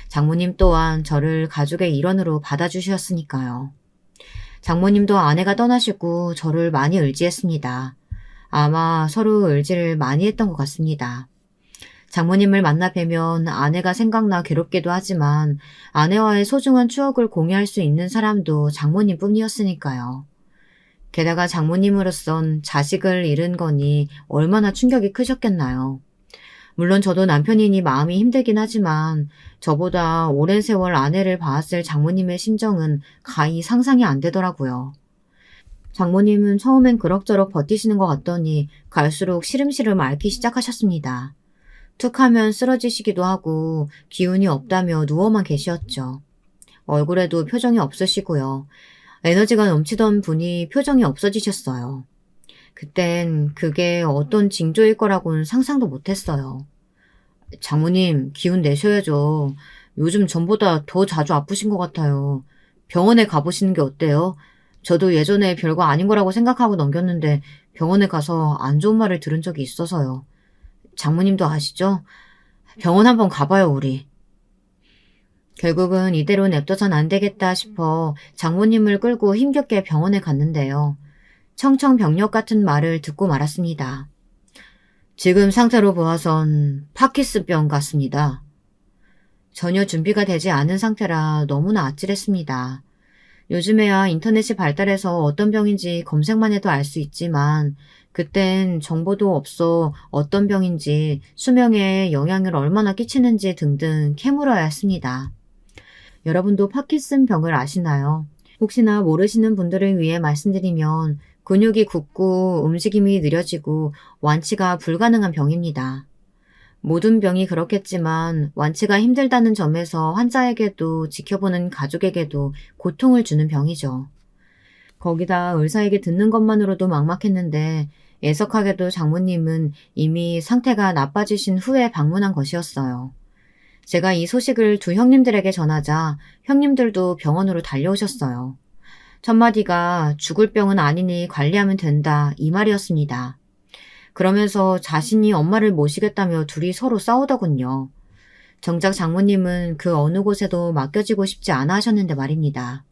장모님 또한 저를 가족의 일원으로 받아주셨으니까요. 장모님도 아내가 떠나시고 저를 많이 의지했습니다. 아마 서로 의지를 많이 했던 것 같습니다. 장모님을 만나 뵈면 아내가 생각나 괴롭기도 하지만 아내와의 소중한 추억을 공유할 수 있는 사람도 장모님 뿐이었으니까요. 게다가 장모님으로선 자식을 잃은 거니 얼마나 충격이 크셨겠나요. 물론 저도 남편이니 마음이 힘들긴 하지만 저보다 오랜 세월 아내를 봐왔을 장모님의 심정은 가히 상상이 안 되더라고요. 장모님은 처음엔 그럭저럭 버티시는 것 같더니 갈수록 시름시름 앓기 시작하셨습니다. 툭 하면 쓰러지시기도 하고 기운이 없다며 누워만 계셨죠. 얼굴에도 표정이 없으시고요. 에너지가 넘치던 분이 표정이 없어지셨어요. 그땐 그게 어떤 징조일 거라고는 상상도 못했어요. 장모님, 기운 내셔야죠. 요즘 전보다 더 자주 아프신 것 같아요. 병원에 가보시는 게 어때요? 저도 예전에 별거 아닌 거라고 생각하고 넘겼는데 병원에 가서 안 좋은 말을 들은 적이 있어서요. 장모님도 아시죠? 병원 한번 가봐요, 우리. 결국은 이대로 냅둬선 안 되겠다 싶어 장모님을 끌고 힘겹게 병원에 갔는데요. 청청병력 같은 말을 듣고 말았습니다. 지금 상태로 보아선 파킨슨병 같습니다. 전혀 준비가 되지 않은 상태라 너무나 아찔했습니다. 요즘에야 인터넷이 발달해서 어떤 병인지 검색만 해도 알 수 있지만 그땐 정보도 없어 어떤 병인지 수명에 영향을 얼마나 끼치는지 등등 캐물어야 했습니다. 여러분도 파킨슨병을 아시나요? 혹시나 모르시는 분들을 위해 말씀드리면 근육이 굳고 움직임이 느려지고 완치가 불가능한 병입니다. 모든 병이 그렇겠지만 완치가 힘들다는 점에서 환자에게도 지켜보는 가족에게도 고통을 주는 병이죠. 거기다 의사에게 듣는 것만으로도 막막했는데 애석하게도 장모님은 이미 상태가 나빠지신 후에 방문한 것이었어요. 제가 이 소식을 두 형님들에게 전하자 형님들도 병원으로 달려오셨어요. 첫마디가 죽을 병은 아니니 관리하면 된다 이 말이었습니다. 그러면서 자신이 엄마를 모시겠다며 둘이 서로 싸우더군요. 정작 장모님은 그 어느 곳에도 맡겨지고 싶지 않아 하셨는데 말입니다.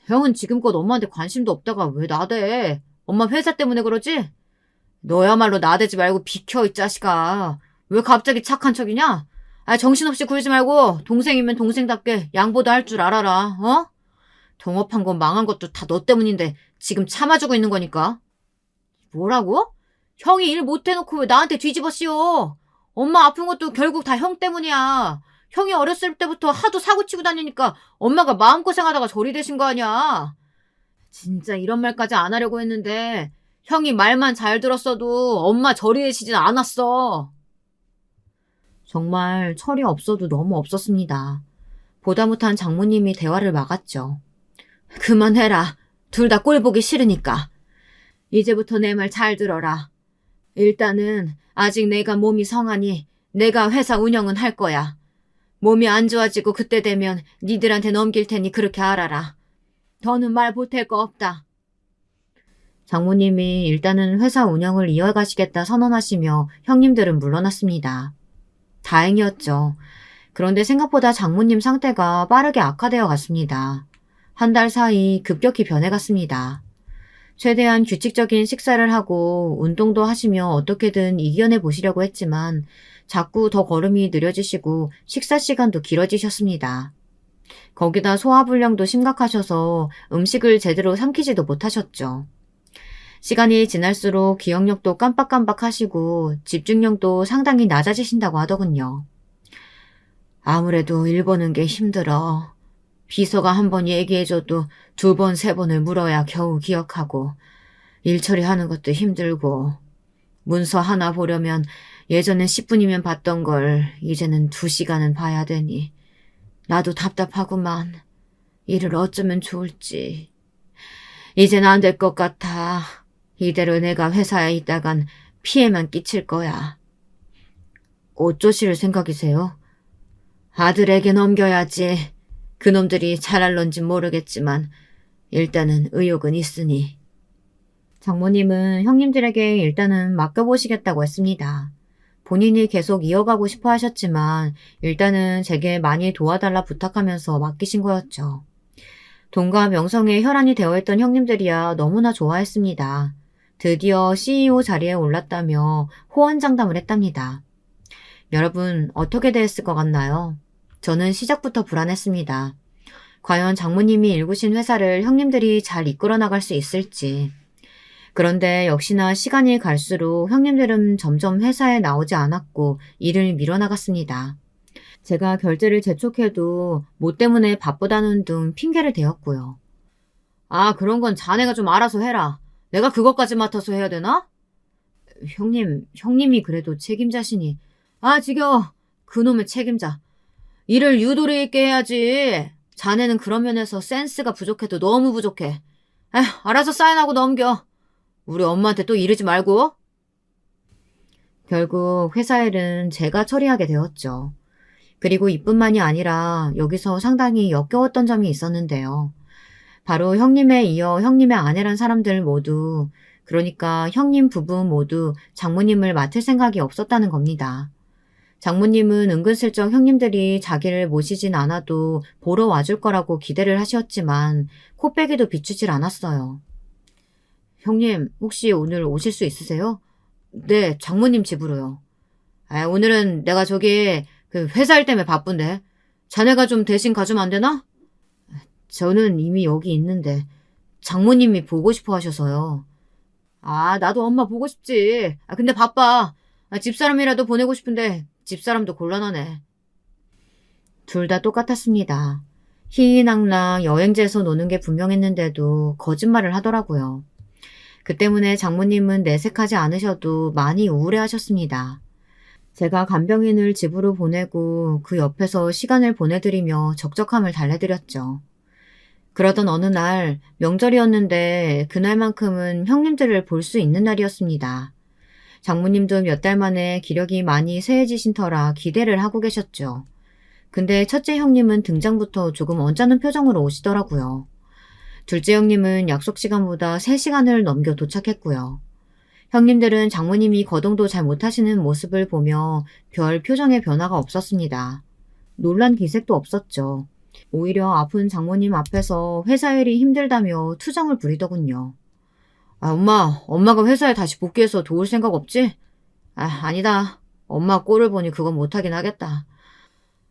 형은 지금껏 엄마한테 관심도 없다가 왜 나대? 엄마 회사 때문에 그러지? 너야말로 나대지 말고 비켜 이 자식아. 왜 갑자기 착한 척이냐? 정신없이 굴지 말고 동생이면 동생답게 양보도 할 줄 알아라. 어? 동업한 건 망한 것도 다 너 때문인데 지금 참아주고 있는 거니까. 뭐라고? 형이 일 못해놓고 왜 나한테 뒤집어 씌워? 엄마 아픈 것도 결국 다 형 때문이야. 형이 어렸을 때부터 하도 사고치고 다니니까 엄마가 마음고생하다가 저리 되신 거 아니야. 진짜 이런 말까지 안 하려고 했는데 형이 말만 잘 들었어도 엄마 저리 되시진 않았어. 정말 철이 없어도 너무 없었습니다. 보다 못한 장모님이 대화를 막았죠. 그만해라. 둘 다 꼴 보기 싫으니까. 이제부터 내 말 잘 들어라. 일단은 아직 내가 몸이 성하니 내가 회사 운영은 할 거야. 몸이 안 좋아지고 그때 되면 니들한테 넘길 테니 그렇게 알아라. 더는 말 보탤 거 없다. 장모님이 일단은 회사 운영을 이어가시겠다 선언하시며 형님들은 물러났습니다. 다행이었죠. 그런데 생각보다 장모님 상태가 빠르게 악화되어 갔습니다. 한 달 사이 급격히 변해갔습니다. 최대한 규칙적인 식사를 하고 운동도 하시며 어떻게든 이겨내 보시려고 했지만 자꾸 더 걸음이 느려지시고 식사 시간도 길어지셨습니다. 거기다 소화불량도 심각하셔서 음식을 제대로 삼키지도 못하셨죠. 시간이 지날수록 기억력도 깜빡깜빡 하시고 집중력도 상당히 낮아지신다고 하더군요. 아무래도 일 보는 게 힘들어. 비서가 한 번 얘기해줘도 두 번, 세 번을 물어야 겨우 기억하고 일 처리하는 것도 힘들고 문서 하나 보려면 예전엔 10분이면 봤던 걸 이제는 2시간은 봐야 되니 나도 답답하구만. 일을 어쩌면 좋을지. 이젠 안 될 것 같아. 이대로 내가 회사에 있다간 피해만 끼칠 거야. 어쩌실 생각이세요? 아들에게 넘겨야지. 그놈들이 잘할런진 모르겠지만 일단은 의욕은 있으니. 장모님은 형님들에게 일단은 맡겨보시겠다고 했습니다. 본인이 계속 이어가고 싶어 하셨지만 일단은 제게 많이 도와달라 부탁하면서 맡기신 거였죠. 돈과 명성에 혈안이 되어있던 형님들이야 너무나 좋아했습니다. 드디어 CEO 자리에 올랐다며 호언장담을 했답니다. 여러분 어떻게 됐을 것 같나요? 저는 시작부터 불안했습니다. 과연 장모님이 일구신 회사를 형님들이 잘 이끌어 나갈 수 있을지. 그런데 역시나 시간이 갈수록 형님들은 점점 회사에 나오지 않았고 일을 밀어나갔습니다. 제가 결제를 재촉해도 뭐 때문에 바쁘다는 등 핑계를 대었고요. 아, 그런 건 자네가 좀 알아서 해라. 내가 그것까지 맡아서 해야 되나? 형님이 그래도 책임자시니. 아, 지겨워. 그놈의 책임자. 일을 유도리 있게 해야지. 자네는 그런 면에서 센스가 부족해도 너무 부족해. 에휴, 알아서 사인하고 넘겨. 우리 엄마한테 또 이러지 말고. 결국 회사 일은 제가 처리하게 되었죠. 그리고 이뿐만이 아니라 여기서 상당히 역겨웠던 점이 있었는데요. 바로 형님에 이어 형님의 아내란 사람들 모두, 그러니까 형님 부부 모두 장모님을 맡을 생각이 없었다는 겁니다. 장모님은 은근슬쩍 형님들이 자기를 모시진 않아도 보러 와줄 거라고 기대를 하셨지만 코빼기도 비추질 않았어요. 형님, 혹시 오늘 오실 수 있으세요? 네, 장모님 집으로요. 아, 오늘은 내가 저기 그 회사 일 때문에 바쁜데 자네가 좀 대신 가주면 안 되나? 저는 이미 여기 있는데 장모님이 보고 싶어 하셔서요. 아, 나도 엄마 보고 싶지. 아, 근데 바빠. 아, 집사람이라도 보내고 싶은데 집사람도 곤란하네. 둘 다 똑같았습니다. 희희낙낙 여행지에서 노는 게 분명했는데도 거짓말을 하더라고요. 그 때문에 장모님은 내색하지 않으셔도 많이 우울해하셨습니다. 제가 간병인을 집으로 보내고 그 옆에서 시간을 보내드리며 적적함을 달래드렸죠. 그러던 어느 날 명절이었는데 그날만큼은 형님들을 볼 수 있는 날이었습니다. 장모님도 몇 달 만에 기력이 많이 쇠해지신 터라 기대를 하고 계셨죠. 근데 첫째 형님은 등장부터 조금 언짢은 표정으로 오시더라고요. 둘째 형님은 약속 시간보다 3시간을 넘겨 도착했고요. 형님들은 장모님이 거동도 잘 못하시는 모습을 보며 별 표정의 변화가 없었습니다. 놀란 기색도 없었죠. 오히려 아픈 장모님 앞에서 회사 일이 힘들다며 투정을 부리더군요. 아, 엄마가 회사에 다시 복귀해서 도울 생각 없지? 아, 아니다. 엄마 꼴을 보니 그건 못하긴 하겠다.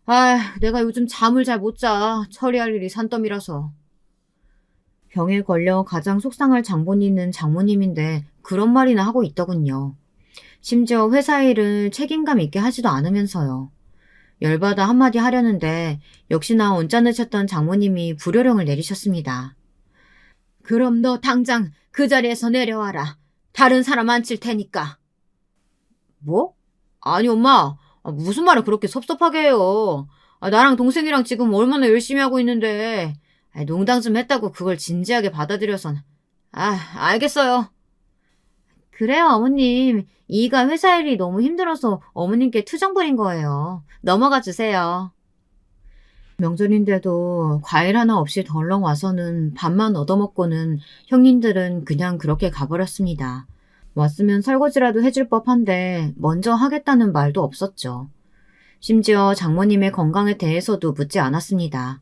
아, 내가 요즘 잠을 잘 못 자. 처리할 일이 산더미라서. 병에 걸려 가장 속상할 장본인은 장모님인데 그런 말이나 하고 있더군요. 심지어 회사 일을 책임감 있게 하지도 않으면서요. 열받아 한마디 하려는데 역시나 언짢으셨던 장모님이 불효령을 내리셨습니다. 그럼 너 당장 그 자리에서 내려와라. 다른 사람 앉힐 테니까. 뭐? 아니 엄마, 무슨 말을 그렇게 섭섭하게 해요. 나랑 동생이랑 지금 얼마나 열심히 하고 있는데 농담 좀 했다고 그걸 진지하게 받아들여선. 알겠어요. 그래요 어머님. 이가 회사 일이 너무 힘들어서 어머님께 투정 부린 거예요. 넘어가 주세요. 명절인데도 과일 하나 없이 덜렁 와서는 밥만 얻어먹고는 형님들은 그냥 그렇게 가버렸습니다. 왔으면 설거지라도 해줄 법한데 먼저 하겠다는 말도 없었죠. 심지어 장모님의 건강에 대해서도 묻지 않았습니다.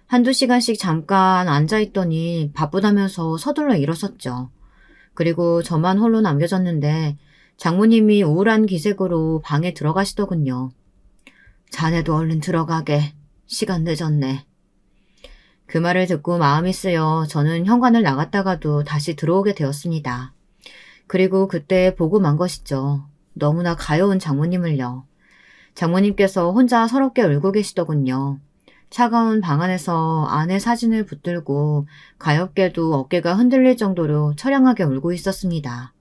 한두 시간씩 잠깐 앉아있더니 바쁘다면서 서둘러 일어섰죠. 그리고 저만 홀로 남겨졌는데 장모님이 우울한 기색으로 방에 들어가시더군요. 자네도 얼른 들어가게. 시간 늦었네. 그 말을 듣고 마음이 쓰여 저는 현관을 나갔다가도 다시 들어오게 되었습니다. 그리고 그때 보고 만 것이죠. 너무나 가여운 장모님을요. 장모님께서 혼자 서럽게 울고 계시더군요. 차가운 방 안에서 아내 사진을 붙들고 가엾게도 어깨가 흔들릴 정도로 처량하게 울고 있었습니다.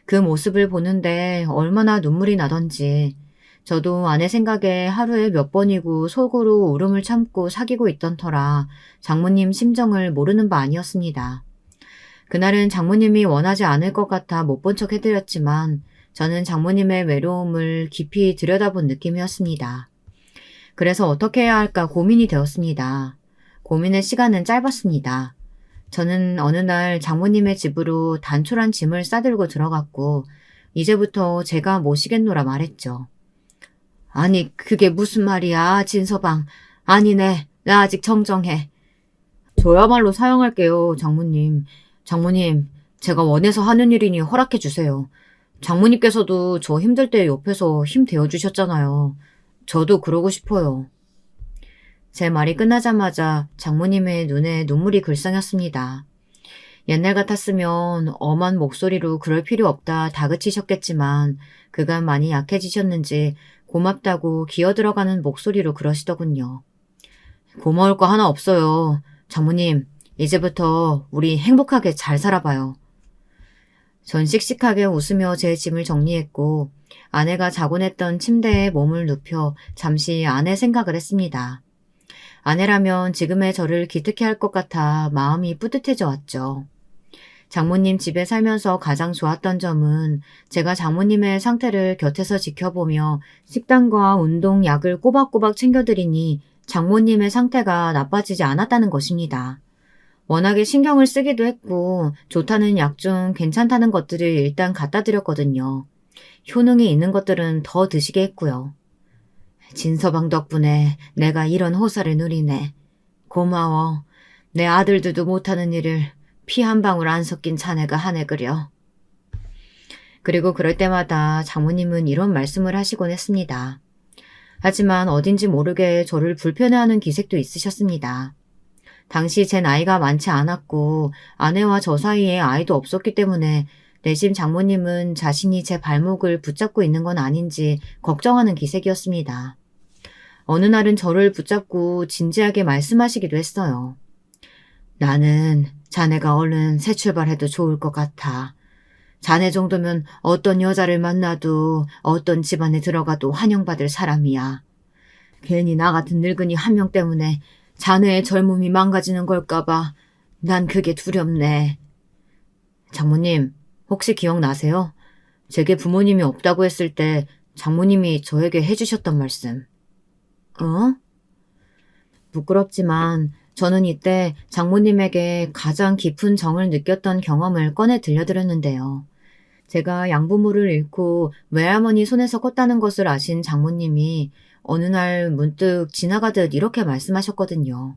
그 모습을 보는데 얼마나 눈물이 나던지 저도 아내 생각에 하루에 몇 번이고 속으로 울음을 참고 사귀고 있던 터라 장모님 심정을 모르는 바 아니었습니다. 그날은 장모님이 원하지 않을 것 같아 못 본 척 해드렸지만 저는 장모님의 외로움을 깊이 들여다본 느낌이었습니다. 그래서 어떻게 해야 할까 고민이 되었습니다. 고민의 시간은 짧았습니다. 저는 어느 날 장모님의 집으로 단촐한 짐을 싸들고 들어갔고 이제부터 제가 모시겠노라 말했죠. 아니 그게 무슨 말이야 진서방. 아니네 나 아직 정정해. 저야말로 사양할게요 장모님. 장모님 제가 원해서 하는 일이니 허락해 주세요. 장모님께서도 저 힘들 때 옆에서 힘 되어주셨잖아요. 저도 그러고 싶어요. 제 말이 끝나자마자 장모님의 눈에 눈물이 글썽였습니다. 옛날 같았으면 엄한 목소리로 그럴 필요 없다 다그치셨겠지만 그간 많이 약해지셨는지 고맙다고 기어들어가는 목소리로 그러시더군요. 고마울 거 하나 없어요. 장모님, 이제부터 우리 행복하게 잘 살아봐요. 전 씩씩하게 웃으며 제 짐을 정리했고 아내가 자곤 했던 침대에 몸을 눕혀 잠시 아내 생각을 했습니다. 아내라면 지금의 저를 기특해 할 것 같아 마음이 뿌듯해져 왔죠. 장모님 집에 살면서 가장 좋았던 점은 제가 장모님의 상태를 곁에서 지켜보며 식단과 운동, 약을 꼬박꼬박 챙겨드리니 장모님의 상태가 나빠지지 않았다는 것입니다. 워낙에 신경을 쓰기도 했고 좋다는 약 중 괜찮다는 것들을 일단 갖다 드렸거든요. 효능이 있는 것들은 더 드시게 했고요. 진서방 덕분에 내가 이런 호사를 누리네. 고마워. 내 아들들도 못하는 일을 피 한 방울 안 섞인 자네가 하네 그려. 그리고 그럴 때마다 장모님은 이런 말씀을 하시곤 했습니다. 하지만 어딘지 모르게 저를 불편해하는 기색도 있으셨습니다. 당시 제 나이가 많지 않았고 아내와 저 사이에 아이도 없었기 때문에 내심 장모님은 자신이 제 발목을 붙잡고 있는 건 아닌지 걱정하는 기색이었습니다. 어느 날은 저를 붙잡고 진지하게 말씀하시기도 했어요. 나는 자네가 얼른 새 출발해도 좋을 것 같아. 자네 정도면 어떤 여자를 만나도 어떤 집안에 들어가도 환영받을 사람이야. 괜히 나 같은 늙은이 한 명 때문에 자네의 젊음이 망가지는 걸까봐 난 그게 두렵네. 장모님, 혹시 기억나세요? 제게 부모님이 없다고 했을 때 장모님이 저에게 해주셨던 말씀. 어? 부끄럽지만 저는 이때 장모님에게 가장 깊은 정을 느꼈던 경험을 꺼내 들려드렸는데요. 제가 양부모를 잃고 외할머니 손에서 컸다는 것을 아신 장모님이 어느 날 문득 지나가듯 이렇게 말씀하셨거든요.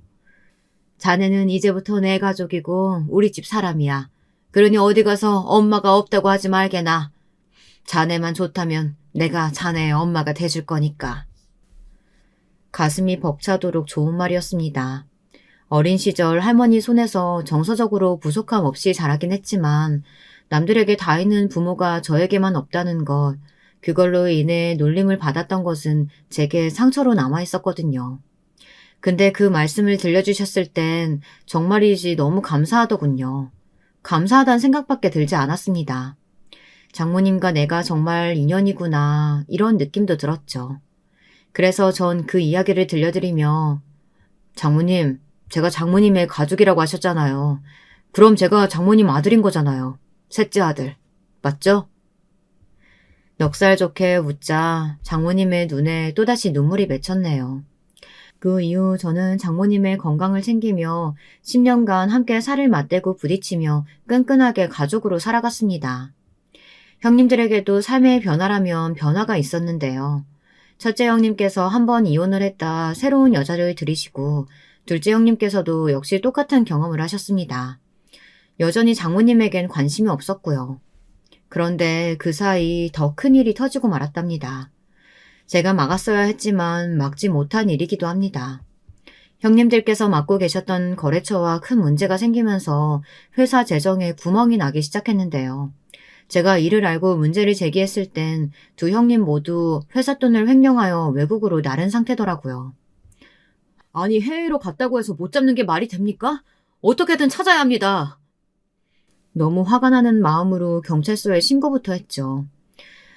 자네는 이제부터 내 가족이고 우리 집 사람이야. 그러니 어디 가서 엄마가 없다고 하지 말게나. 자네만 좋다면 내가 자네의 엄마가 돼줄 거니까. 가슴이 벅차도록 좋은 말이었습니다. 어린 시절 할머니 손에서 정서적으로 부족함 없이 자라긴 했지만 남들에게 다 있는 부모가 저에게만 없다는 것, 그걸로 인해 놀림을 받았던 것은 제게 상처로 남아있었거든요. 근데 그 말씀을 들려주셨을 땐 정말이지 너무 감사하더군요. 감사하다는 생각밖에 들지 않았습니다. 장모님과 내가 정말 인연이구나 이런 느낌도 들었죠. 그래서 전 그 이야기를 들려드리며 장모님, 제가 장모님의 가족이라고 하셨잖아요. 그럼 제가 장모님 아들인 거잖아요. 셋째 아들. 맞죠? 넉살 좋게 웃자 장모님의 눈에 또다시 눈물이 맺혔네요. 그 이후 저는 장모님의 건강을 챙기며 10년간 함께 살을 맞대고 부딪히며 끈끈하게 가족으로 살아갔습니다. 형님들에게도 삶의 변화라면 변화가 있었는데요. 첫째 형님께서 한 번 이혼을 했다 새로운 여자를 들이시고 둘째 형님께서도 역시 똑같은 경험을 하셨습니다. 여전히 장모님에겐 관심이 없었고요. 그런데 그 사이 더 큰 일이 터지고 말았답니다. 제가 막았어야 했지만 막지 못한 일이기도 합니다. 형님들께서 맡고 계셨던 거래처와 큰 문제가 생기면서 회사 재정에 구멍이 나기 시작했는데요. 제가 이를 알고 문제를 제기했을 땐 두 형님 모두 회사 돈을 횡령하여 외국으로 나른 상태더라고요. 아니, 해외로 갔다고 해서 못 잡는 게 말이 됩니까? 어떻게든 찾아야 합니다. 너무 화가 나는 마음으로 경찰서에 신고부터 했죠.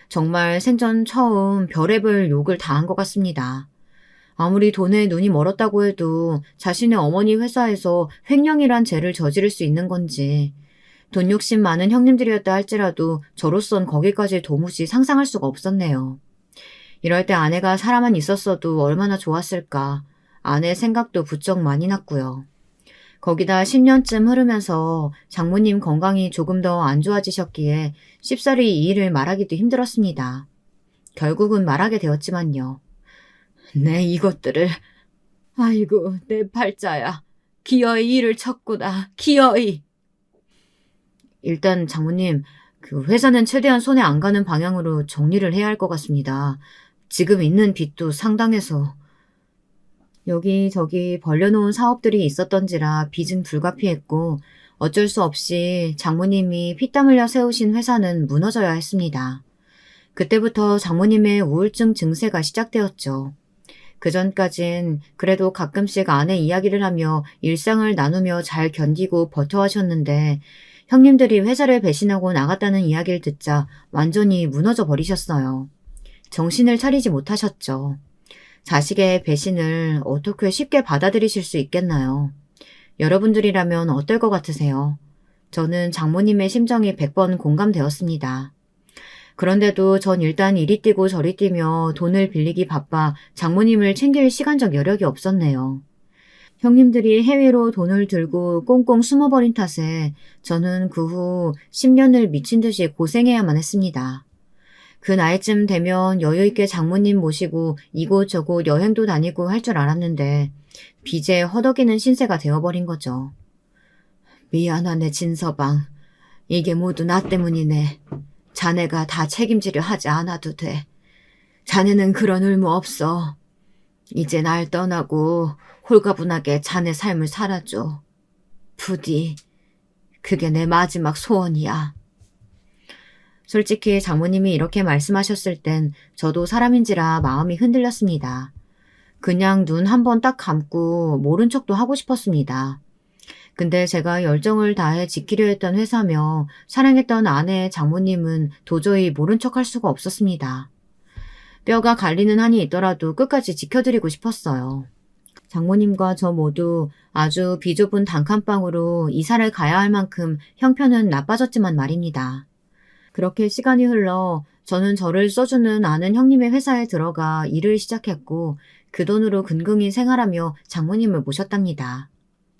정말 생전 처음 별의별 욕을 다 한 것 같습니다. 아무리 돈에 눈이 멀었다고 해도 자신의 어머니 회사에서 횡령이란 죄를 저지를 수 있는 건지, 돈 욕심 많은 형님들이었다 할지라도 저로선 거기까지 도무지 상상할 수가 없었네요. 이럴 때 아내가 살아만 있었어도 얼마나 좋았을까. 아내 생각도 부쩍 많이 났고요. 거기다 10년쯤 흐르면서 장모님 건강이 조금 더 안 좋아지셨기에 쉽사리 이 일을 말하기도 힘들었습니다. 결국은 말하게 되었지만요. 내 이것들을, 아이고 내 팔자야. 기어이 일을 쳤구나. 기어이. 일단 장모님, 그 회사는 최대한 손에 안 가는 방향으로 정리를 해야 할 것 같습니다. 지금 있는 빚도 상당해서. 여기저기 벌려놓은 사업들이 있었던지라 빚은 불가피했고 어쩔 수 없이 장모님이 피땀 흘려 세우신 회사는 무너져야 했습니다. 그때부터 장모님의 우울증 증세가 시작되었죠. 그전까진 그래도 가끔씩 아내 이야기를 하며 일상을 나누며 잘 견디고 버텨 하셨는데 형님들이 회사를 배신하고 나갔다는 이야기를 듣자 완전히 무너져 버리셨어요. 정신을 차리지 못하셨죠. 자식의 배신을 어떻게 쉽게 받아들이실 수 있겠나요? 여러분들이라면 어떨 것 같으세요? 저는 장모님의 심정이 100번 공감되었습니다. 그런데도 전 일단 이리 뛰고 저리 뛰며 돈을 빌리기 바빠 장모님을 챙길 시간적 여력이 없었네요. 형님들이 해외로 돈을 들고 꽁꽁 숨어버린 탓에 저는 그 후 10년을 미친 듯이 고생해야만 했습니다. 그 나이쯤 되면 여유있게 장모님 모시고 이곳저곳 여행도 다니고 할 줄 알았는데 빚에 허덕이는 신세가 되어버린 거죠. 미안하네 진서방. 이게 모두 나 때문이네. 자네가 다 책임지려 하지 않아도 돼. 자네는 그런 의무 없어. 이제 날 떠나고 홀가분하게 자네 삶을 살아줘. 부디 그게 내 마지막 소원이야. 솔직히 장모님이 이렇게 말씀하셨을 땐 저도 사람인지라 마음이 흔들렸습니다. 그냥 눈 한 번 딱 감고 모른 척도 하고 싶었습니다. 근데 제가 열정을 다해 지키려 했던 회사며 사랑했던 아내 장모님은 도저히 모른 척 할 수가 없었습니다. 뼈가 갈리는 한이 있더라도 끝까지 지켜드리고 싶었어요. 장모님과 저 모두 아주 비좁은 단칸방으로 이사를 가야 할 만큼 형편은 나빠졌지만 말입니다. 그렇게 시간이 흘러 저는 저를 써주는 아는 형님의 회사에 들어가 일을 시작했고 그 돈으로 근근히 생활하며 장모님을 모셨답니다.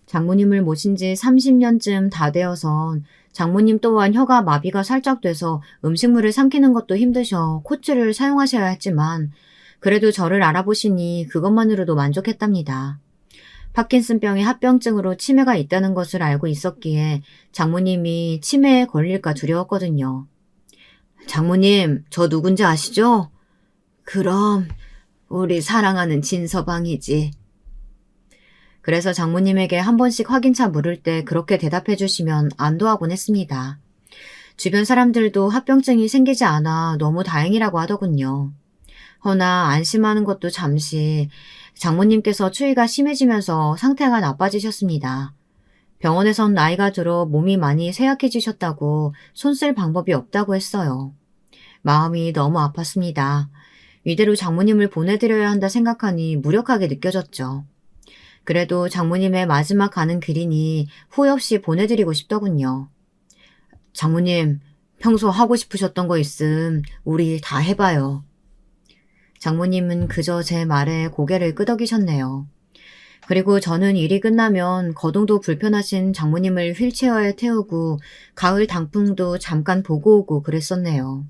장모님을 모신 지 30년쯤 다 되어선 장모님 또한 혀가 마비가 살짝 돼서 음식물을 삼키는 것도 힘드셔 코츠를 사용하셔야 했지만 그래도 저를 알아보시니 그것만으로도 만족했답니다. 파킨슨병의 합병증으로 치매가 있다는 것을 알고 있었기에 장모님이 치매에 걸릴까 두려웠거든요. 장모님, 저 누군지 아시죠? 그럼 우리 사랑하는 진서방이지. 그래서 장모님에게 한 번씩 확인차 물을 때 그렇게 대답해 주시면 안도하곤 했습니다. 주변 사람들도 합병증이 생기지 않아 너무 다행이라고 하더군요. 허나 안심하는 것도 잠시 장모님께서 추위가 심해지면서 상태가 나빠지셨습니다. 병원에선 나이가 들어 몸이 많이 쇠약해지셨다고 손 쓸 방법이 없다고 했어요. 마음이 너무 아팠습니다. 이대로 장모님을 보내드려야 한다 생각하니 무력하게 느껴졌죠. 그래도 장모님의 마지막 가는 길이니 후회 없이 보내드리고 싶더군요. 장모님, 평소 하고 싶으셨던 거 있음 우리 다 해봐요. 장모님은 그저 제 말에 고개를 끄덕이셨네요. 그리고 저는 일이 끝나면 거동도 불편하신 장모님을 휠체어에 태우고 가을 단풍도 잠깐 보고 오고 그랬었네요.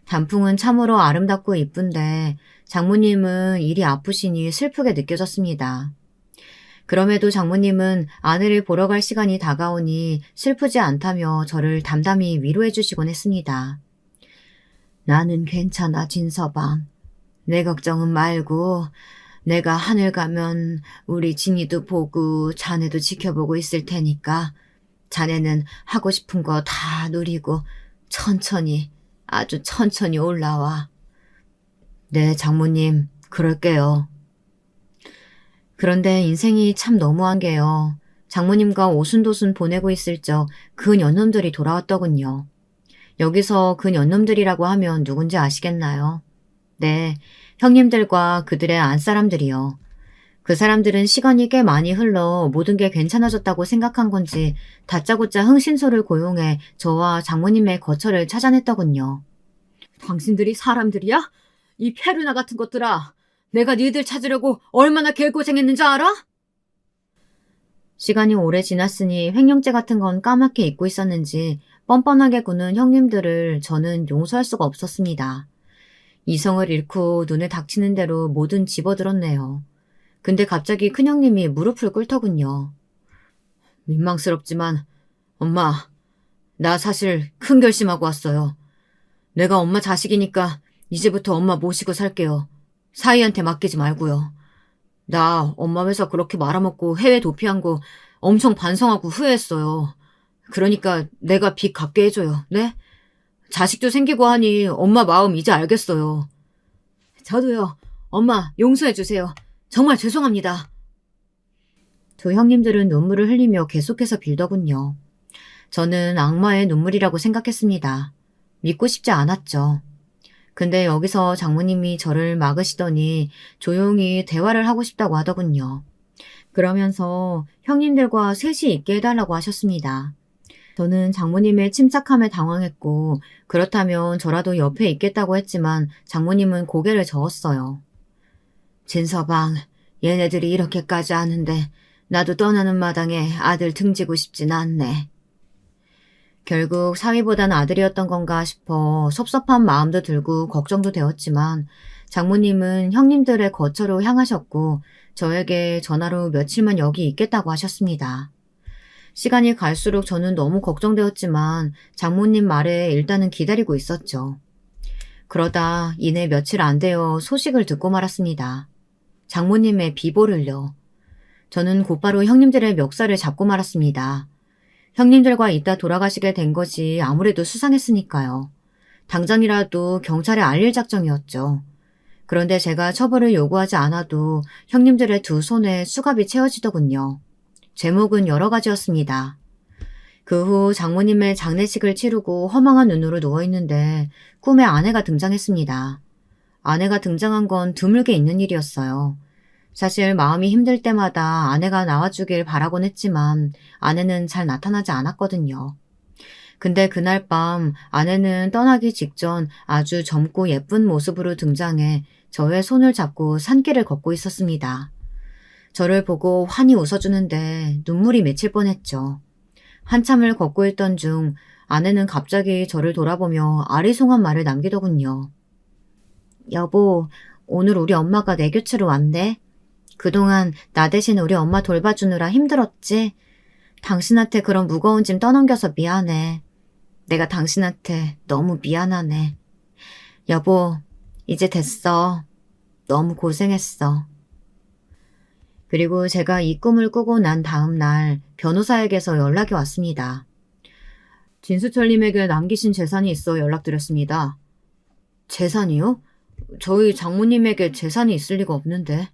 단풍은 참으로 아름답고 이쁜데 장모님은 일이 아프시니 슬프게 느껴졌습니다. 그럼에도 장모님은 아내를 보러 갈 시간이 다가오니 슬프지 않다며 저를 담담히 위로해 주시곤 했습니다. 나는 괜찮아, 진서방. 내 걱정은 말고 내가 하늘 가면 우리 진이도 보고 자네도 지켜보고 있을 테니까 자네는 하고 싶은 거 다 누리고 천천히, 아주 천천히 올라와. 네, 장모님, 그럴게요. 그런데 인생이 참 너무한 게요. 장모님과 오순도순 보내고 있을 적 그 연놈들이 돌아왔더군요. 여기서 그 연놈들이라고 하면 누군지 아시겠나요? 네, 형님들과 그들의 안사람들이요. 그 사람들은 시간이 꽤 많이 흘러 모든 게 괜찮아졌다고 생각한 건지 다짜고짜 흥신소를 고용해 저와 장모님의 거처를 찾아냈더군요. 당신들이 사람들이야? 이 페루나 같은 것들아. 내가 니들 찾으려고 얼마나 개고생했는지 알아? 시간이 오래 지났으니 횡령죄 같은 건 까맣게 잊고 있었는지 뻔뻔하게 구는 형님들을 저는 용서할 수가 없었습니다. 이성을 잃고 눈에 닥치는 대로 뭐든 집어들었네요. 근데 갑자기 큰형님이 무릎을 꿇더군요. 민망스럽지만 엄마, 나 사실 큰 결심하고 왔어요. 내가 엄마 자식이니까 이제부터 엄마 모시고 살게요. 사이한테 맡기지 말고요. 나 엄마 회사 그렇게 말아먹고 해외 도피한 거 엄청 반성하고 후회했어요. 그러니까 내가 빚 갚게 해줘요. 네? 자식도 생기고 하니 엄마 마음 이제 알겠어요. 저도요. 엄마 용서해주세요. 정말 죄송합니다. 두 형님들은 눈물을 흘리며 계속해서 빌더군요. 저는 악마의 눈물이라고 생각했습니다. 믿고 싶지 않았죠. 근데 여기서 장모님이 저를 막으시더니 조용히 대화를 하고 싶다고 하더군요. 그러면서 형님들과 셋이 있게 해달라고 하셨습니다. 저는 장모님의 침착함에 당황했고 그렇다면 저라도 옆에 있겠다고 했지만 장모님은 고개를 저었어요. 진서방, 얘네들이 이렇게까지 하는데 나도 떠나는 마당에 아들 등지고 싶진 않네. 결국 사위보단 아들이었던 건가 싶어 섭섭한 마음도 들고 걱정도 되었지만 장모님은 형님들의 거처로 향하셨고 저에게 전화로 며칠만 여기 있겠다고 하셨습니다. 시간이 갈수록 저는 너무 걱정되었지만 장모님 말에 일단은 기다리고 있었죠. 그러다 이내 며칠 안 되어 소식을 듣고 말았습니다. 장모님의 비보를요. 저는 곧바로 형님들의 멱살을 잡고 말았습니다. 형님들과 있다 돌아가시게 된 것이 아무래도 수상했으니까요. 당장이라도 경찰에 알릴 작정이었죠. 그런데 제가 처벌을 요구하지 않아도 형님들의 두 손에 수갑이 채워지더군요. 제목은 여러 가지였습니다. 그 후 장모님의 장례식을 치르고 허망한 눈으로 누워있는데 꿈에 아내가 등장했습니다. 아내가 등장한 건 드물게 있는 일이었어요. 사실 마음이 힘들 때마다 아내가 나와주길 바라곤 했지만 아내는 잘 나타나지 않았거든요. 근데 그날 밤 아내는 떠나기 직전 아주 젊고 예쁜 모습으로 등장해 저의 손을 잡고 산길을 걷고 있었습니다. 저를 보고 환히 웃어주는데 눈물이 맺힐 뻔했죠. 한참을 걷고 있던 중 아내는 갑자기 저를 돌아보며 아리송한 말을 남기더군요. 여보, 오늘 우리 엄마가 내 곁으로 왔네. 그동안 나 대신 우리 엄마 돌봐주느라 힘들었지? 당신한테 그런 무거운 짐 떠넘겨서 미안해. 내가 당신한테 너무 미안하네. 여보, 이제 됐어. 너무 고생했어. 그리고 제가 이 꿈을 꾸고 난 다음 날 변호사에게서 연락이 왔습니다. 진수철님에게 남기신 재산이 있어 연락드렸습니다. 재산이요? 저희 장모님에게 재산이 있을 리가 없는데.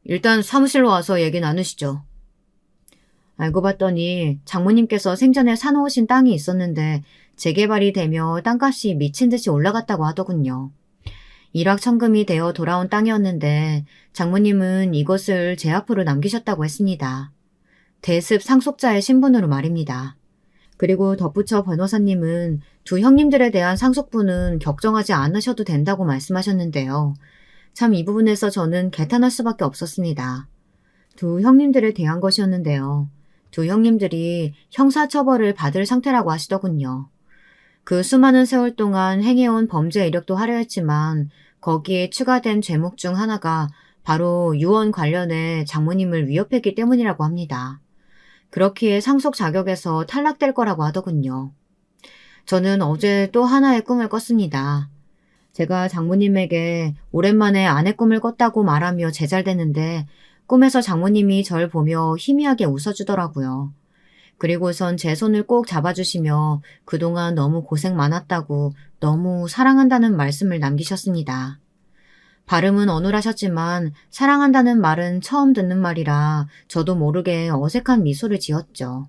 일단 사무실로 와서 얘기 나누시죠. 알고 봤더니 장모님께서 생전에 사놓으신 땅이 있었는데 재개발이 되며 땅값이 미친 듯이 올라갔다고 하더군요. 일확천금이 되어 돌아온 땅이었는데 장모님은 이것을 제 앞으로 남기셨다고 했습니다. 대습 상속자의 신분으로 말입니다. 그리고 덧붙여 변호사님은 두 형님들에 대한 상속분은 걱정하지 않으셔도 된다고 말씀하셨는데요. 참 이 부분에서 저는 개탄할 수밖에 없었습니다. 두 형님들에 대한 것이었는데요. 두 형님들이 형사처벌을 받을 상태라고 하시더군요. 그 수많은 세월 동안 행해온 범죄 이력도 화려했지만 거기에 추가된 죄목 중 하나가 바로 유언 관련해 장모님을 위협했기 때문이라고 합니다. 그렇기에 상속 자격에서 탈락될 거라고 하더군요. 저는 어제 또 하나의 꿈을 꿨습니다. 제가 장모님에게 오랜만에 아내 꿈을 꿨다고 말하며 제잘됐는데 꿈에서 장모님이 절 보며 희미하게 웃어주더라고요. 그리고선 제 손을 꼭 잡아주시며 그동안 너무 고생 많았다고 너무 사랑한다는 말씀을 남기셨습니다. 발음은 어눌하셨지만 사랑한다는 말은 처음 듣는 말이라 저도 모르게 어색한 미소를 지었죠.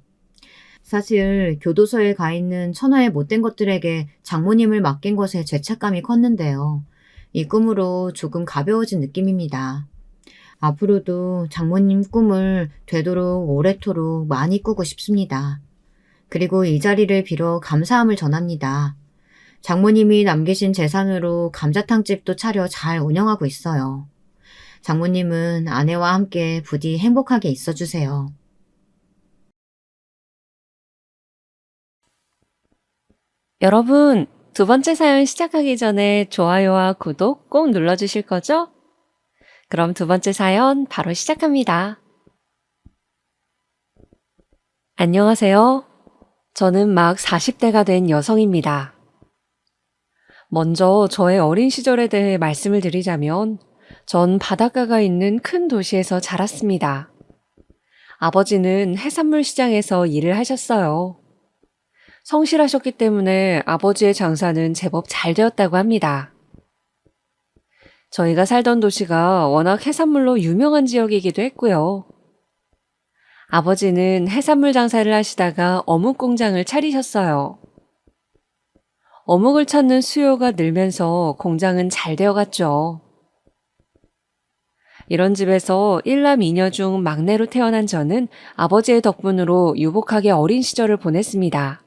사실 교도소에 가 있는 천하의 못된 것들에게 장모님을 맡긴 것에 죄책감이 컸는데요. 이 꿈으로 조금 가벼워진 느낌입니다. 앞으로도 장모님 꿈을 되도록 오래도록 많이 꾸고 싶습니다. 그리고 이 자리를 빌어 감사함을 전합니다. 장모님이 남기신 재산으로 감자탕집도 차려 잘 운영하고 있어요. 장모님은 아내와 함께 부디 행복하게 있어주세요. 여러분, 두 번째 사연 시작하기 전에 좋아요와 구독 꼭 눌러주실 거죠? 그럼 두 번째 사연 바로 시작합니다. 안녕하세요. 저는 막 40대가 된 여성입니다. 먼저 저의 어린 시절에 대해 말씀을 드리자면 전 바닷가가 있는 큰 도시에서 자랐습니다. 아버지는 해산물 시장에서 일을 하셨어요. 성실하셨기 때문에 아버지의 장사는 제법 잘 되었다고 합니다. 저희가 살던 도시가 워낙 해산물로 유명한 지역이기도 했고요. 아버지는 해산물 장사를 하시다가 어묵 공장을 차리셨어요. 어묵을 찾는 수요가 늘면서 공장은 잘 되어갔죠. 이런 집에서 1남 2녀 중 막내로 태어난 저는 아버지의 덕분으로 유복하게 어린 시절을 보냈습니다.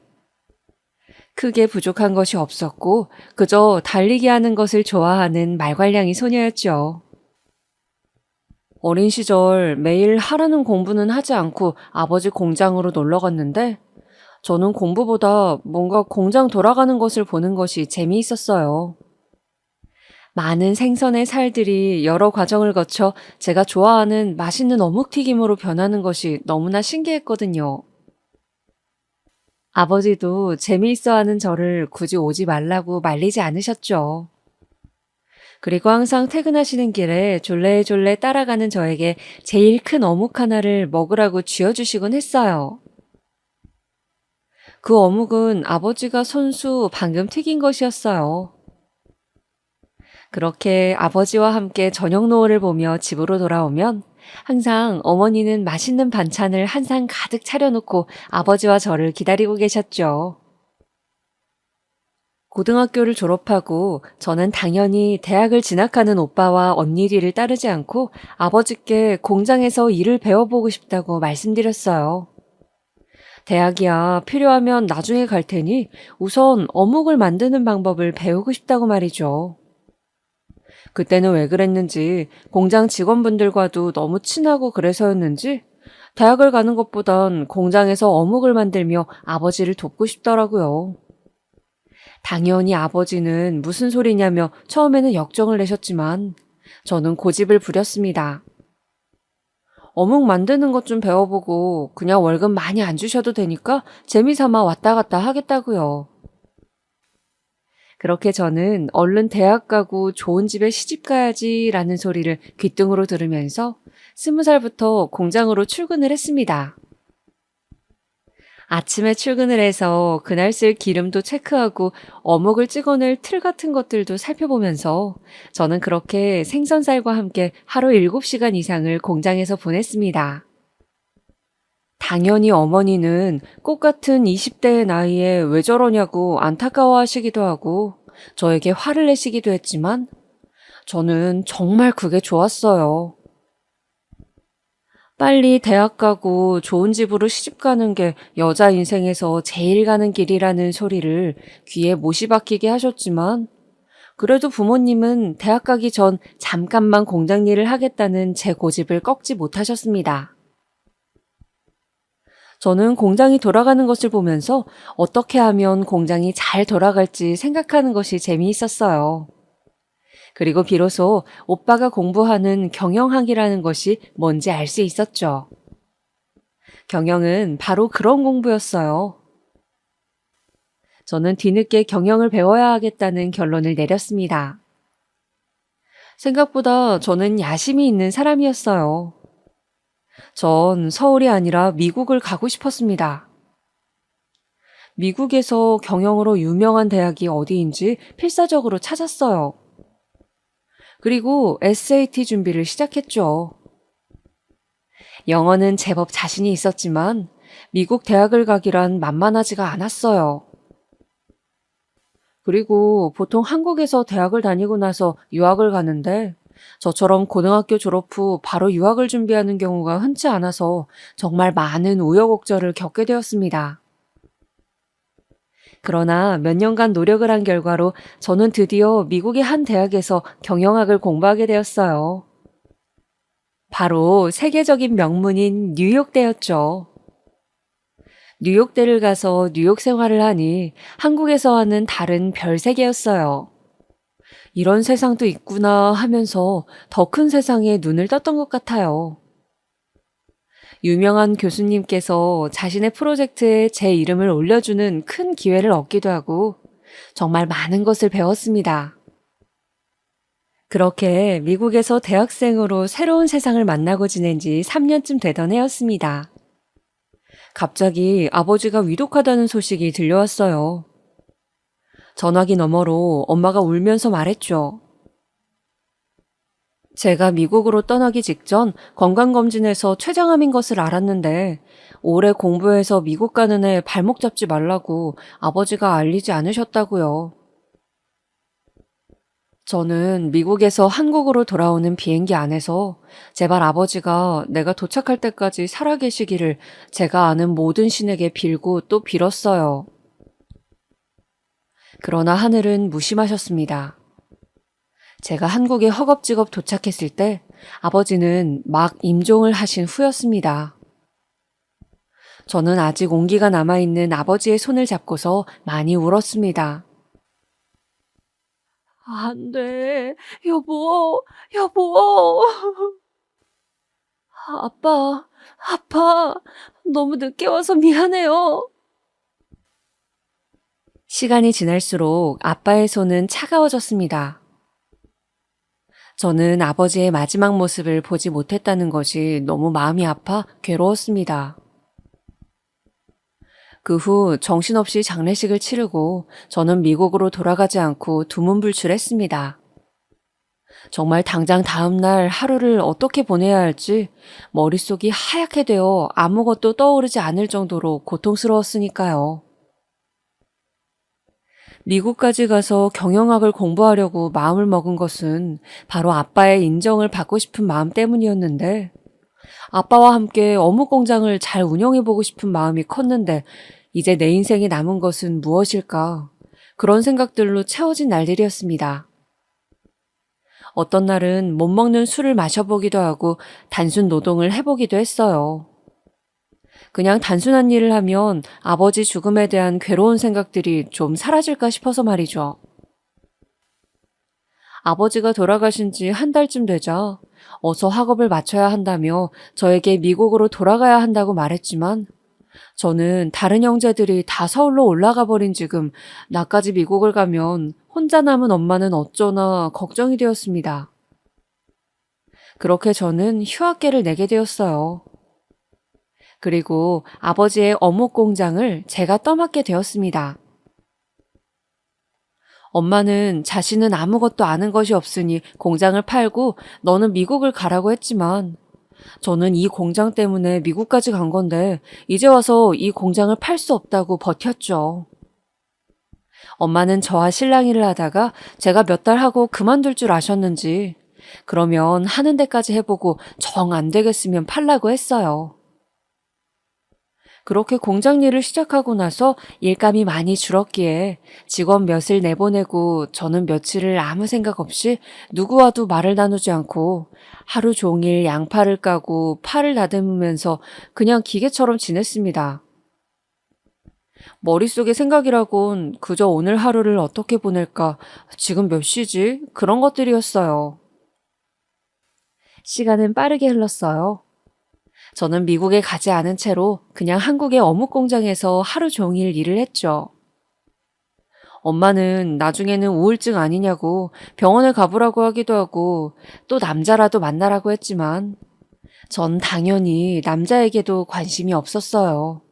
크게 부족한 것이 없었고 그저 달리기 하는 것을 좋아하는 말괄량이 소녀였죠. 어린 시절 매일 하라는 공부는 하지 않고 아버지 공장으로 놀러 갔는데 저는 공부보다 뭔가 공장 돌아가는 것을 보는 것이 재미있었어요. 많은 생선의 살들이 여러 과정을 거쳐 제가 좋아하는 맛있는 어묵튀김으로 변하는 것이 너무나 신기했거든요. 아버지도 재미있어하는 저를 굳이 오지 말라고 말리지 않으셨죠. 그리고 항상 퇴근하시는 길에 졸래졸래 따라가는 저에게 제일 큰 어묵 하나를 먹으라고 쥐어주시곤 했어요. 그 어묵은 아버지가 손수 방금 튀긴 것이었어요. 그렇게 아버지와 함께 저녁 노을을 보며 집으로 돌아오면 항상 어머니는 맛있는 반찬을 한 상 가득 차려놓고 아버지와 저를 기다리고 계셨죠. 고등학교를 졸업하고 저는 당연히 대학을 진학하는 오빠와 언니 뒤를 따르지 않고 아버지께 공장에서 일을 배워보고 싶다고 말씀드렸어요. 대학이야 필요하면 나중에 갈 테니 우선 어묵을 만드는 방법을 배우고 싶다고 말이죠. 그때는 왜 그랬는지 공장 직원분들과도 너무 친하고 그래서였는지 대학을 가는 것보단 공장에서 어묵을 만들며 아버지를 돕고 싶더라고요. 당연히 아버지는 무슨 소리냐며 처음에는 역정을 내셨지만 저는 고집을 부렸습니다. 어묵 만드는 것 좀 배워보고 그냥 월급 많이 안 주셔도 되니까 재미삼아 왔다 갔다 하겠다고요. 그렇게 저는 얼른 대학 가고 좋은 집에 시집 가야지 라는 소리를 귓등으로 들으면서 20살부터 공장으로 출근을 했습니다. 아침에 출근을 해서 그날 쓸 기름도 체크하고 어묵을 찍어낼 틀 같은 것들도 살펴보면서 저는 그렇게 생선살과 함께 하루 7시간 이상을 공장에서 보냈습니다. 당연히 어머니는 꽃 같은 20대의 나이에 왜 저러냐고 안타까워 하시기도 하고 저에게 화를 내시기도 했지만 저는 정말 그게 좋았어요. 빨리 대학 가고 좋은 집으로 시집 가는 게 여자 인생에서 제일 가는 길이라는 소리를 귀에 못이 박히게 하셨지만 그래도 부모님은 대학 가기 전 잠깐만 공장 일을 하겠다는 제 고집을 꺾지 못하셨습니다. 저는 공장이 돌아가는 것을 보면서 어떻게 하면 공장이 잘 돌아갈지 생각하는 것이 재미있었어요. 그리고 비로소 오빠가 공부하는 경영학이라는 것이 뭔지 알 수 있었죠. 경영은 바로 그런 공부였어요. 저는 뒤늦게 경영을 배워야 하겠다는 결론을 내렸습니다. 생각보다 저는 야심이 있는 사람이었어요. 전 서울이 아니라 미국을 가고 싶었습니다. 미국에서 경영으로 유명한 대학이 어디인지 필사적으로 찾았어요. 그리고 SAT 준비를 시작했죠. 영어는 제법 자신이 있었지만 미국 대학을 가기란 만만하지가 않았어요. 그리고 보통 한국에서 대학을 다니고 나서 유학을 가는데 저처럼 고등학교 졸업 후 바로 유학을 준비하는 경우가 흔치 않아서 정말 많은 우여곡절을 겪게 되었습니다. 그러나 몇 년간 노력을 한 결과로 저는 드디어 미국의 한 대학에서 경영학을 공부하게 되었어요. 바로 세계적인 명문인 뉴욕대였죠. 뉴욕대를 가서 뉴욕 생활을 하니 한국에서와는 다른 별 세계였어요. 이런 세상도 있구나 하면서 더 큰 세상에 눈을 떴던 것 같아요. 유명한 교수님께서 자신의 프로젝트에 제 이름을 올려주는 큰 기회를 얻기도 하고 정말 많은 것을 배웠습니다. 그렇게 미국에서 대학생으로 새로운 세상을 만나고 지낸 지 3년쯤 되던 해였습니다. 갑자기 아버지가 위독하다는 소식이 들려왔어요. 전화기 너머로 엄마가 울면서 말했죠. 제가 미국으로 떠나기 직전 건강검진에서 췌장암인 것을 알았는데 오래 공부해서 미국 가는 애 발목 잡지 말라고 아버지가 알리지 않으셨다고요. 저는 미국에서 한국으로 돌아오는 비행기 안에서 제발 아버지가 내가 도착할 때까지 살아계시기를 제가 아는 모든 신에게 빌고 또 빌었어요. 그러나 하늘은 무심하셨습니다. 제가 한국에 허겁지겁 도착했을 때 아버지는 막 임종을 하신 후였습니다. 저는 아직 온기가 남아있는 아버지의 손을 잡고서 많이 울었습니다. 안 돼, 여보. 아빠, 너무 늦게 와서 미안해요. 시간이 지날수록 아빠의 손은 차가워졌습니다. 저는 아버지의 마지막 모습을 보지 못했다는 것이 너무 마음이 아파 괴로웠습니다. 그 후 정신없이 장례식을 치르고 저는 미국으로 돌아가지 않고 두문불출했습니다. 정말 당장 다음 날 하루를 어떻게 보내야 할지 머릿속이 하얗게 되어 아무것도 떠오르지 않을 정도로 고통스러웠으니까요. 미국까지 가서 경영학을 공부하려고 마음을 먹은 것은 바로 아빠의 인정을 받고 싶은 마음 때문이었는데 아빠와 함께 어묵 공장을 잘 운영해보고 싶은 마음이 컸는데 이제 내 인생에 남은 것은 무엇일까? 그런 생각들로 채워진 날들이었습니다. 어떤 날은 못 먹는 술을 마셔보기도 하고 단순 노동을 해보기도 했어요. 그냥 단순한 일을 하면 아버지 죽음에 대한 괴로운 생각들이 좀 사라질까 싶어서 말이죠. 아버지가 돌아가신 지 한 달쯤 되자 어서 학업을 마쳐야 한다며 저에게 미국으로 돌아가야 한다고 말했지만 저는 다른 형제들이 다 서울로 올라가 버린 지금 나까지 미국을 가면 혼자 남은 엄마는 어쩌나 걱정이 되었습니다. 그렇게 저는 휴학계를 내게 되었어요. 그리고 아버지의 어묵 공장을 제가 떠맡게 되었습니다. 엄마는 자신은 아무것도 아는 것이 없으니 공장을 팔고 너는 미국을 가라고 했지만 저는 이 공장 때문에 미국까지 간 건데 이제 와서 이 공장을 팔 수 없다고 버텼죠. 엄마는 저와 실랑이를 하다가 제가 몇 달 하고 그만둘 줄 아셨는지 그러면 하는 데까지 해보고 정 안 되겠으면 팔라고 했어요. 그렇게 공장 일을 시작하고 나서 일감이 많이 줄었기에 직원 몇을 내보내고 저는 며칠을 아무 생각 없이 누구와도 말을 나누지 않고 하루 종일 양파를 까고 팔을 다듬으면서 그냥 기계처럼 지냈습니다. 머릿속에 생각이라곤 그저 오늘 하루를 어떻게 보낼까, 지금 몇 시지? 그런 것들이었어요. 시간은 빠르게 흘렀어요. 저는 미국에 가지 않은 채로 그냥 한국의 어묵 공장에서 하루 종일 일을 했죠. 엄마는 나중에는 우울증 아니냐고 병원을 가보라고 하기도 하고 또 남자라도 만나라고 했지만 전 당연히 남자에게도 관심이 없었어요.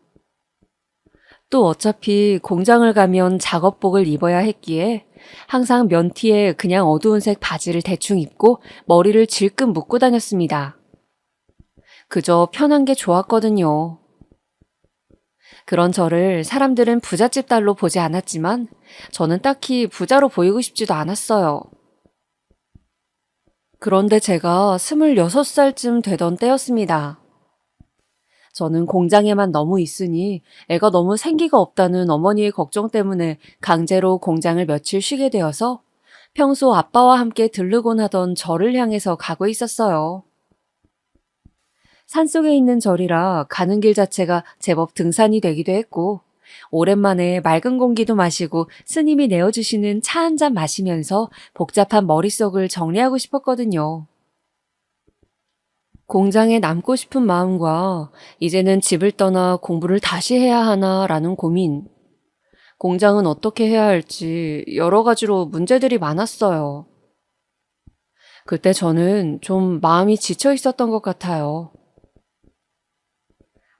또 어차피 공장을 가면 작업복을 입어야 했기에 항상 면티에 그냥 어두운 색 바지를 대충 입고 머리를 질끈 묶고 다녔습니다. 그저 편한 게 좋았거든요. 그런 저를 사람들은 부잣집 딸로 보지 않았지만 저는 딱히 부자로 보이고 싶지도 않았어요. 그런데 제가 26살쯤 되던 때였습니다. 저는 공장에만 너무 있으니 애가 너무 생기가 없다는 어머니의 걱정 때문에 강제로 공장을 며칠 쉬게 되어서 평소 아빠와 함께 들르곤 하던 절을 향해서 가고 있었어요. 산속에 있는 절이라 가는 길 자체가 제법 등산이 되기도 했고 오랜만에 맑은 공기도 마시고 스님이 내어주시는 차 한 잔 마시면서 복잡한 머릿속을 정리하고 싶었거든요. 공장에 남고 싶은 마음과 이제는 집을 떠나 공부를 다시 해야 하나라는 고민. 공장은 어떻게 해야 할지 여러 가지로 문제들이 많았어요. 그때 저는 좀 마음이 지쳐 있었던 것 같아요.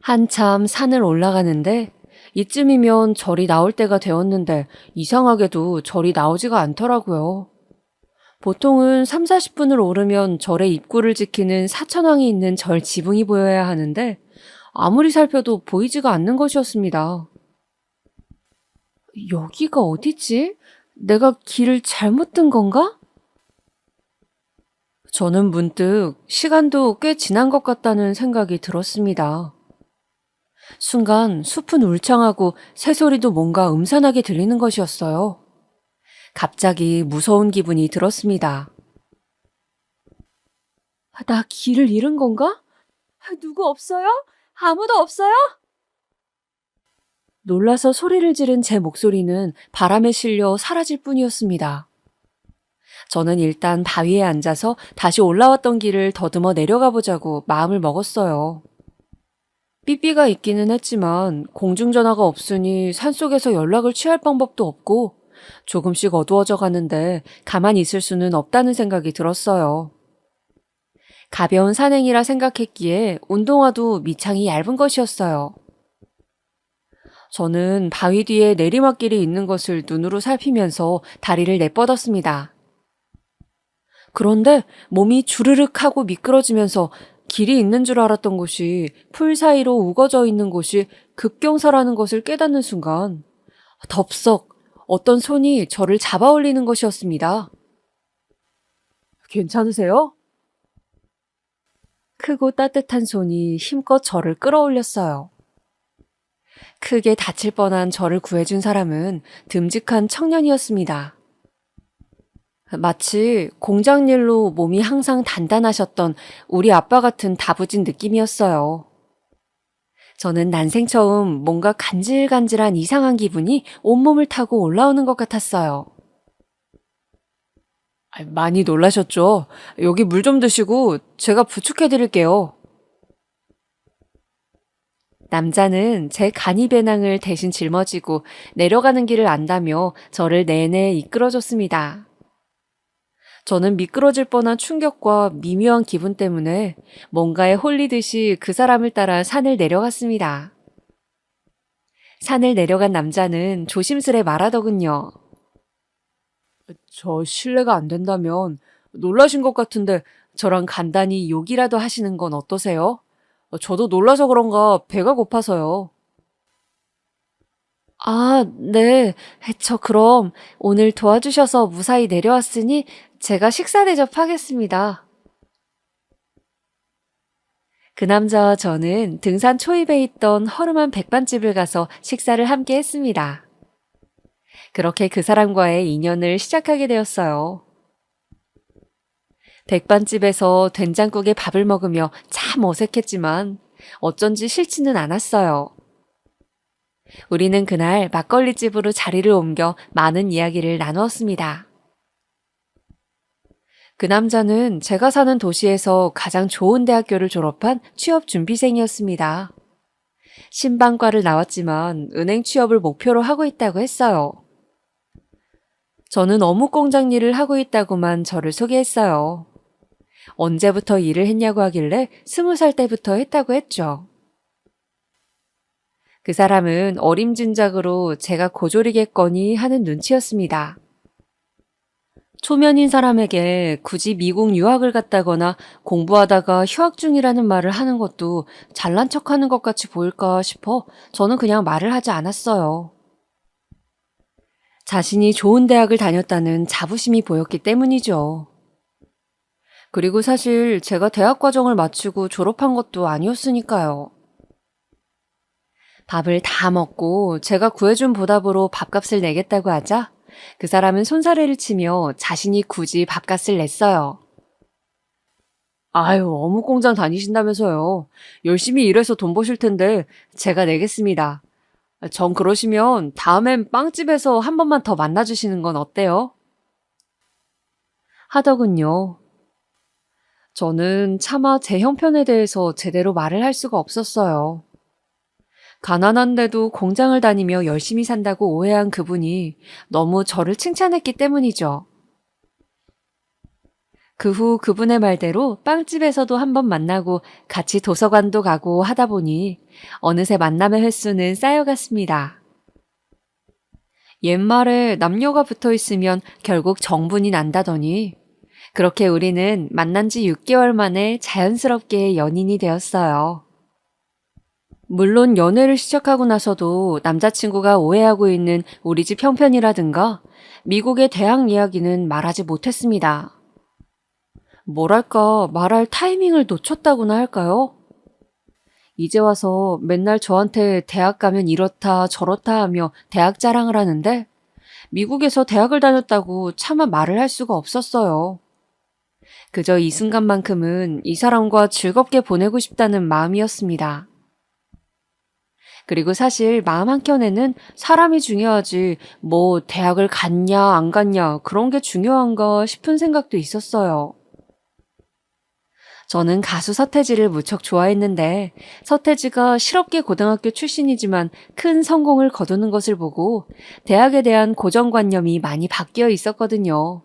한참 산을 올라가는데 이쯤이면 절이 나올 때가 되었는데 이상하게도 절이 나오지가 않더라고요. 보통은 3, 40분을 오르면 절의 입구를 지키는 사천왕이 있는 절 지붕이 보여야 하는데 아무리 살펴도 보이지가 않는 것이었습니다. 여기가 어디지? 내가 길을 잘못 든 건가? 저는 문득 시간도 꽤 지난 것 같다는 생각이 들었습니다. 순간 숲은 울창하고 새소리도 뭔가 음산하게 들리는 것이었어요. 갑자기 무서운 기분이 들었습니다. 나 길을 잃은 건가? 누구 없어요? 아무도 없어요? 놀라서 소리를 지른 제 목소리는 바람에 실려 사라질 뿐이었습니다. 저는 일단 바위에 앉아서 다시 올라왔던 길을 더듬어 내려가 보자고 마음을 먹었어요. 삐삐가 있기는 했지만 공중전화가 없으니 산속에서 연락을 취할 방법도 없고 조금씩 어두워져 가는데 가만히 있을 수는 없다는 생각이 들었어요. 가벼운 산행이라 생각했기에 운동화도 밑창이 얇은 것이었어요. 저는 바위 뒤에 내리막길이 있는 것을 눈으로 살피면서 다리를 내뻗었습니다. 그런데 몸이 주르륵 하고 미끄러지면서 길이 있는 줄 알았던 곳이 풀 사이로 우거져 있는 곳이 급경사라는 것을 깨닫는 순간 덥석 어떤 손이 저를 잡아 올리는 것이었습니다. 괜찮으세요? 크고 따뜻한 손이 힘껏 저를 끌어올렸어요. 크게 다칠 뻔한 저를 구해준 사람은 듬직한 청년이었습니다. 마치 공장 일로 몸이 항상 단단하셨던 우리 아빠 같은 다부진 느낌이었어요. 저는 난생 처음 뭔가 간질간질한 이상한 기분이 온몸을 타고 올라오는 것 같았어요. 많이 놀라셨죠? 여기 물 좀 드시고 제가 부축해드릴게요. 남자는 제 간이배낭을 대신 짊어지고 내려가는 길을 안다며 저를 내내 이끌어줬습니다. 저는 미끄러질 뻔한 충격과 미묘한 기분 때문에 뭔가에 홀리듯이 그 사람을 따라 산을 내려갔습니다. 산을 내려간 남자는 조심스레 말하더군요. 저 실례가 안 된다면 놀라신 것 같은데 저랑 간단히 욕이라도 하시는 건 어떠세요? 저도 놀라서 그런가 배가 고파서요. 아, 네. 저 그럼 오늘 도와주셔서 무사히 내려왔으니 제가 식사 대접하겠습니다. 그 남자와 저는 등산 초입에 있던 허름한 백반집을 가서 식사를 함께 했습니다. 그렇게 그 사람과의 인연을 시작하게 되었어요. 백반집에서 된장국에 밥을 먹으며 참 어색했지만 어쩐지 싫지는 않았어요. 우리는 그날 막걸리집으로 자리를 옮겨 많은 이야기를 나누었습니다. 그 남자는 제가 사는 도시에서 가장 좋은 대학교를 졸업한 취업 준비생이었습니다. 신방과를 나왔지만 은행 취업을 목표로 하고 있다고 했어요. 저는 어묵 공장 일을 하고 있다고만 저를 소개했어요. 언제부터 일을 했냐고 하길래 20살 때부터 했다고 했죠. 그 사람은 어림짐작으로 제가 고졸이겠거니 하는 눈치였습니다. 초면인 사람에게 굳이 미국 유학을 갔다거나 공부하다가 휴학 중이라는 말을 하는 것도 잘난 척하는 것 같이 보일까 싶어 저는 그냥 말을 하지 않았어요. 자신이 좋은 대학을 다녔다는 자부심이 보였기 때문이죠. 그리고 사실 제가 대학 과정을 마치고 졸업한 것도 아니었으니까요. 밥을 다 먹고 제가 구해준 보답으로 밥값을 내겠다고 하자 그 사람은 손사래를 치며 자신이 굳이 밥값을 냈어요. 아유, 어묵 공장 다니신다면서요. 열심히 일해서 돈 버실 텐데 제가 내겠습니다. 전 그러시면 다음엔 빵집에서 한 번만 더 만나주시는 건 어때요? 하더군요. 저는 차마 제 형편에 대해서 제대로 말을 할 수가 없었어요. 가난한데도 공장을 다니며 열심히 산다고 오해한 그분이 너무 저를 칭찬했기 때문이죠. 그 후 그분의 말대로 빵집에서도 한번 만나고 같이 도서관도 가고 하다 보니 어느새 만남의 횟수는 쌓여갔습니다. 옛말에 남녀가 붙어 있으면 결국 정분이 난다더니 그렇게 우리는 만난 지 6개월 만에 자연스럽게 연인이 되었어요. 물론 연애를 시작하고 나서도 남자친구가 오해하고 있는 우리 집 형편이라든가 미국의 대학 이야기는 말하지 못했습니다. 뭐랄까, 말할 타이밍을 놓쳤다고나 할까요? 이제 와서 맨날 저한테 대학 가면 이렇다 저렇다 하며 대학 자랑을 하는데 미국에서 대학을 다녔다고 차마 말을 할 수가 없었어요. 그저 이 순간만큼은 이 사람과 즐겁게 보내고 싶다는 마음이었습니다. 그리고 사실 마음 한켠에는 사람이 중요하지 뭐 대학을 갔냐 안 갔냐 그런 게 중요한가 싶은 생각도 있었어요. 저는 가수 서태지를 무척 좋아했는데 서태지가 실업계 고등학교 출신이지만 큰 성공을 거두는 것을 보고 대학에 대한 고정관념이 많이 바뀌어 있었거든요.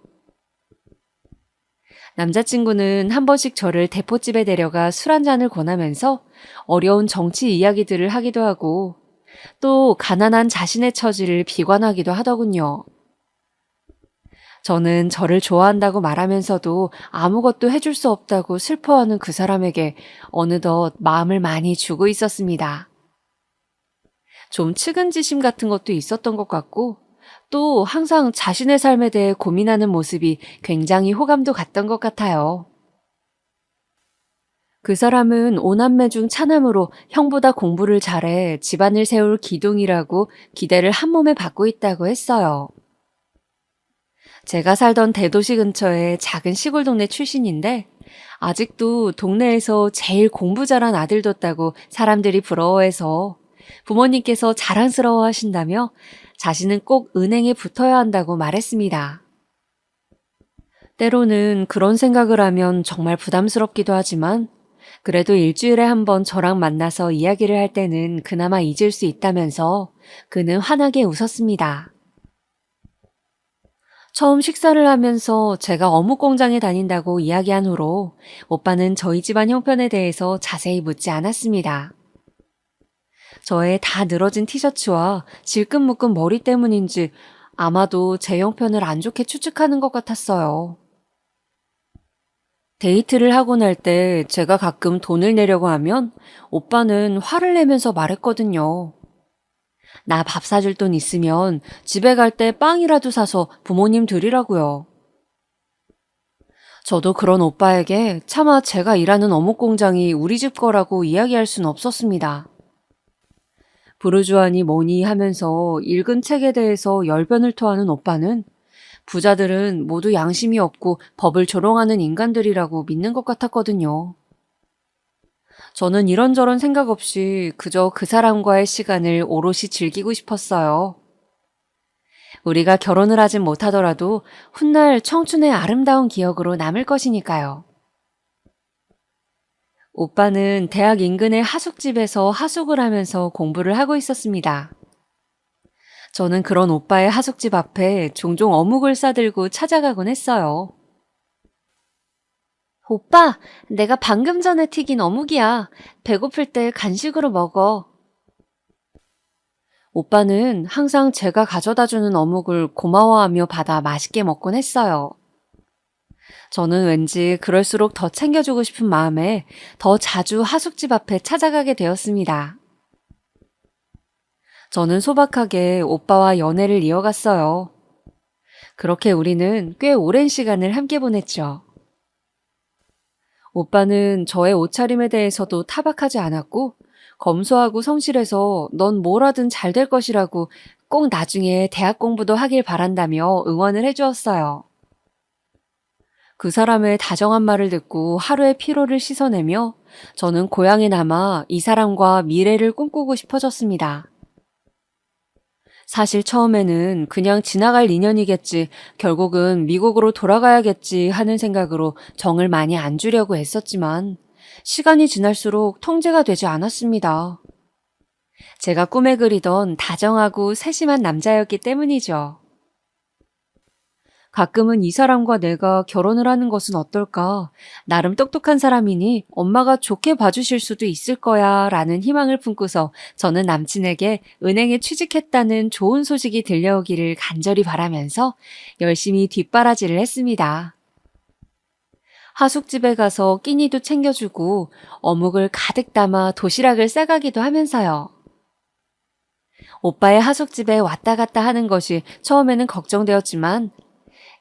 남자친구는 한 번씩 저를 대포집에 데려가 술 한 잔을 권하면서 어려운 정치 이야기들을 하기도 하고 또 가난한 자신의 처지를 비관하기도 하더군요. 저는 저를 좋아한다고 말하면서도 아무것도 해줄 수 없다고 슬퍼하는 그 사람에게 어느덧 마음을 많이 주고 있었습니다. 좀 측은지심 같은 것도 있었던 것 같고 또 항상 자신의 삶에 대해 고민하는 모습이 굉장히 호감도 갔던 것 같아요. 그 사람은 오남매 중 차남으로 형보다 공부를 잘해 집안을 세울 기둥이라고 기대를 한 몸에 받고 있다고 했어요. 제가 살던 대도시 근처의 작은 시골 동네 출신인데 아직도 동네에서 제일 공부 잘한 아들 뒀다고 사람들이 부러워해서 부모님께서 자랑스러워 하신다며 자신은 꼭 은행에 붙어야 한다고 말했습니다. 때로는 그런 생각을 하면 정말 부담스럽기도 하지만 그래도 일주일에 한 번 저랑 만나서 이야기를 할 때는 그나마 잊을 수 있다면서 그는 환하게 웃었습니다. 처음 식사를 하면서 제가 어묵 공장에 다닌다고 이야기한 후로 오빠는 저희 집안 형편에 대해서 자세히 묻지 않았습니다. 저의 다 늘어진 티셔츠와 질끈묶은 머리 때문인지 아마도 제 형편을 안 좋게 추측하는 것 같았어요. 데이트를 하고 날 때 제가 가끔 돈을 내려고 하면 오빠는 화를 내면서 말했거든요. 나 밥 사줄 돈 있으면 집에 갈 때 빵이라도 사서 부모님 드리라고요. 저도 그런 오빠에게 차마 제가 일하는 어묵 공장이 우리 집 거라고 이야기할 순 없었습니다. 부르주아니 뭐니 하면서 읽은 책에 대해서 열변을 토하는 오빠는 부자들은 모두 양심이 없고 법을 조롱하는 인간들이라고 믿는 것 같았거든요. 저는 이런저런 생각 없이 그저 그 사람과의 시간을 오롯이 즐기고 싶었어요. 우리가 결혼을 하진 못하더라도 훗날 청춘의 아름다운 기억으로 남을 것이니까요. 오빠는 대학 인근의 하숙집에서 하숙을 하면서 공부를 하고 있었습니다. 저는 그런 오빠의 하숙집 앞에 종종 어묵을 싸들고 찾아가곤 했어요. 오빠, 내가 방금 전에 튀긴 어묵이야. 배고플 때 간식으로 먹어. 오빠는 항상 제가 가져다주는 어묵을 고마워하며 받아 맛있게 먹곤 했어요. 저는 왠지 그럴수록 더 챙겨주고 싶은 마음에 더 자주 하숙집 앞에 찾아가게 되었습니다. 저는 소박하게 오빠와 연애를 이어갔어요. 그렇게 우리는 꽤 오랜 시간을 함께 보냈죠. 오빠는 저의 옷차림에 대해서도 타박하지 않았고 검소하고 성실해서 넌 뭘 하든 잘 될 것이라고 꼭 나중에 대학 공부도 하길 바란다며 응원을 해주었어요. 그 사람의 다정한 말을 듣고 하루의 피로를 씻어내며 저는 고향에 남아 이 사람과 미래를 꿈꾸고 싶어졌습니다. 사실 처음에는 그냥 지나갈 인연이겠지, 결국은 미국으로 돌아가야겠지 하는 생각으로 정을 많이 안 주려고 했었지만 시간이 지날수록 통제가 되지 않았습니다. 제가 꿈에 그리던 다정하고 세심한 남자였기 때문이죠. 가끔은 이 사람과 내가 결혼을 하는 것은 어떨까? 나름 똑똑한 사람이니 엄마가 좋게 봐주실 수도 있을 거야 라는 희망을 품고서 저는 남친에게 은행에 취직했다는 좋은 소식이 들려오기를 간절히 바라면서 열심히 뒷바라지를 했습니다. 하숙집에 가서 끼니도 챙겨주고 어묵을 가득 담아 도시락을 싸가기도 하면서요. 오빠의 하숙집에 왔다 갔다 하는 것이 처음에는 걱정되었지만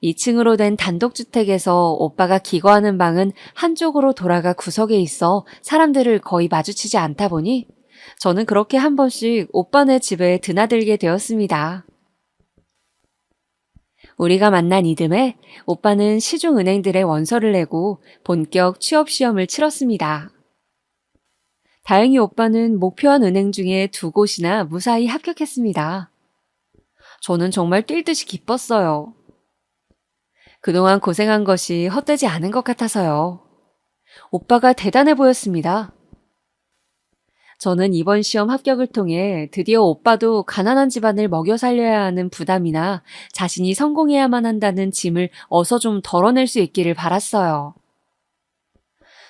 2층으로 된 단독주택에서 오빠가 기거하는 방은 한쪽으로 돌아가 구석에 있어 사람들을 거의 마주치지 않다 보니 저는 그렇게 한 번씩 오빠네 집에 드나들게 되었습니다. 우리가 만난 이듬해 오빠는 시중은행들의 원서를 내고 본격 취업시험을 치렀습니다. 다행히 오빠는 목표한 은행 중에 2곳이나 무사히 합격했습니다. 저는 정말 뛸 듯이 기뻤어요. 그동안 고생한 것이 헛되지 않은 것 같아서요. 오빠가 대단해 보였습니다. 저는 이번 시험 합격을 통해 드디어 오빠도 가난한 집안을 먹여 살려야 하는 부담이나 자신이 성공해야만 한다는 짐을 어서 좀 덜어낼 수 있기를 바랐어요.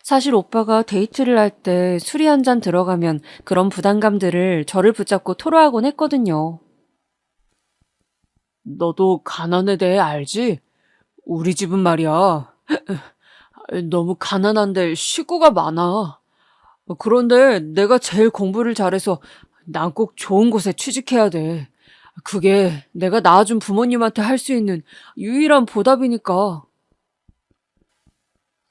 사실 오빠가 데이트를 할 때 술이 한 잔 들어가면 그런 부담감들을 저를 붙잡고 토로하곤 했거든요. 너도 가난에 대해 알지? 우리 집은 말이야. 너무 가난한데 식구가 많아. 그런데 내가 제일 공부를 잘해서 난 꼭 좋은 곳에 취직해야 돼. 그게 내가 낳아준 부모님한테 할 수 있는 유일한 보답이니까.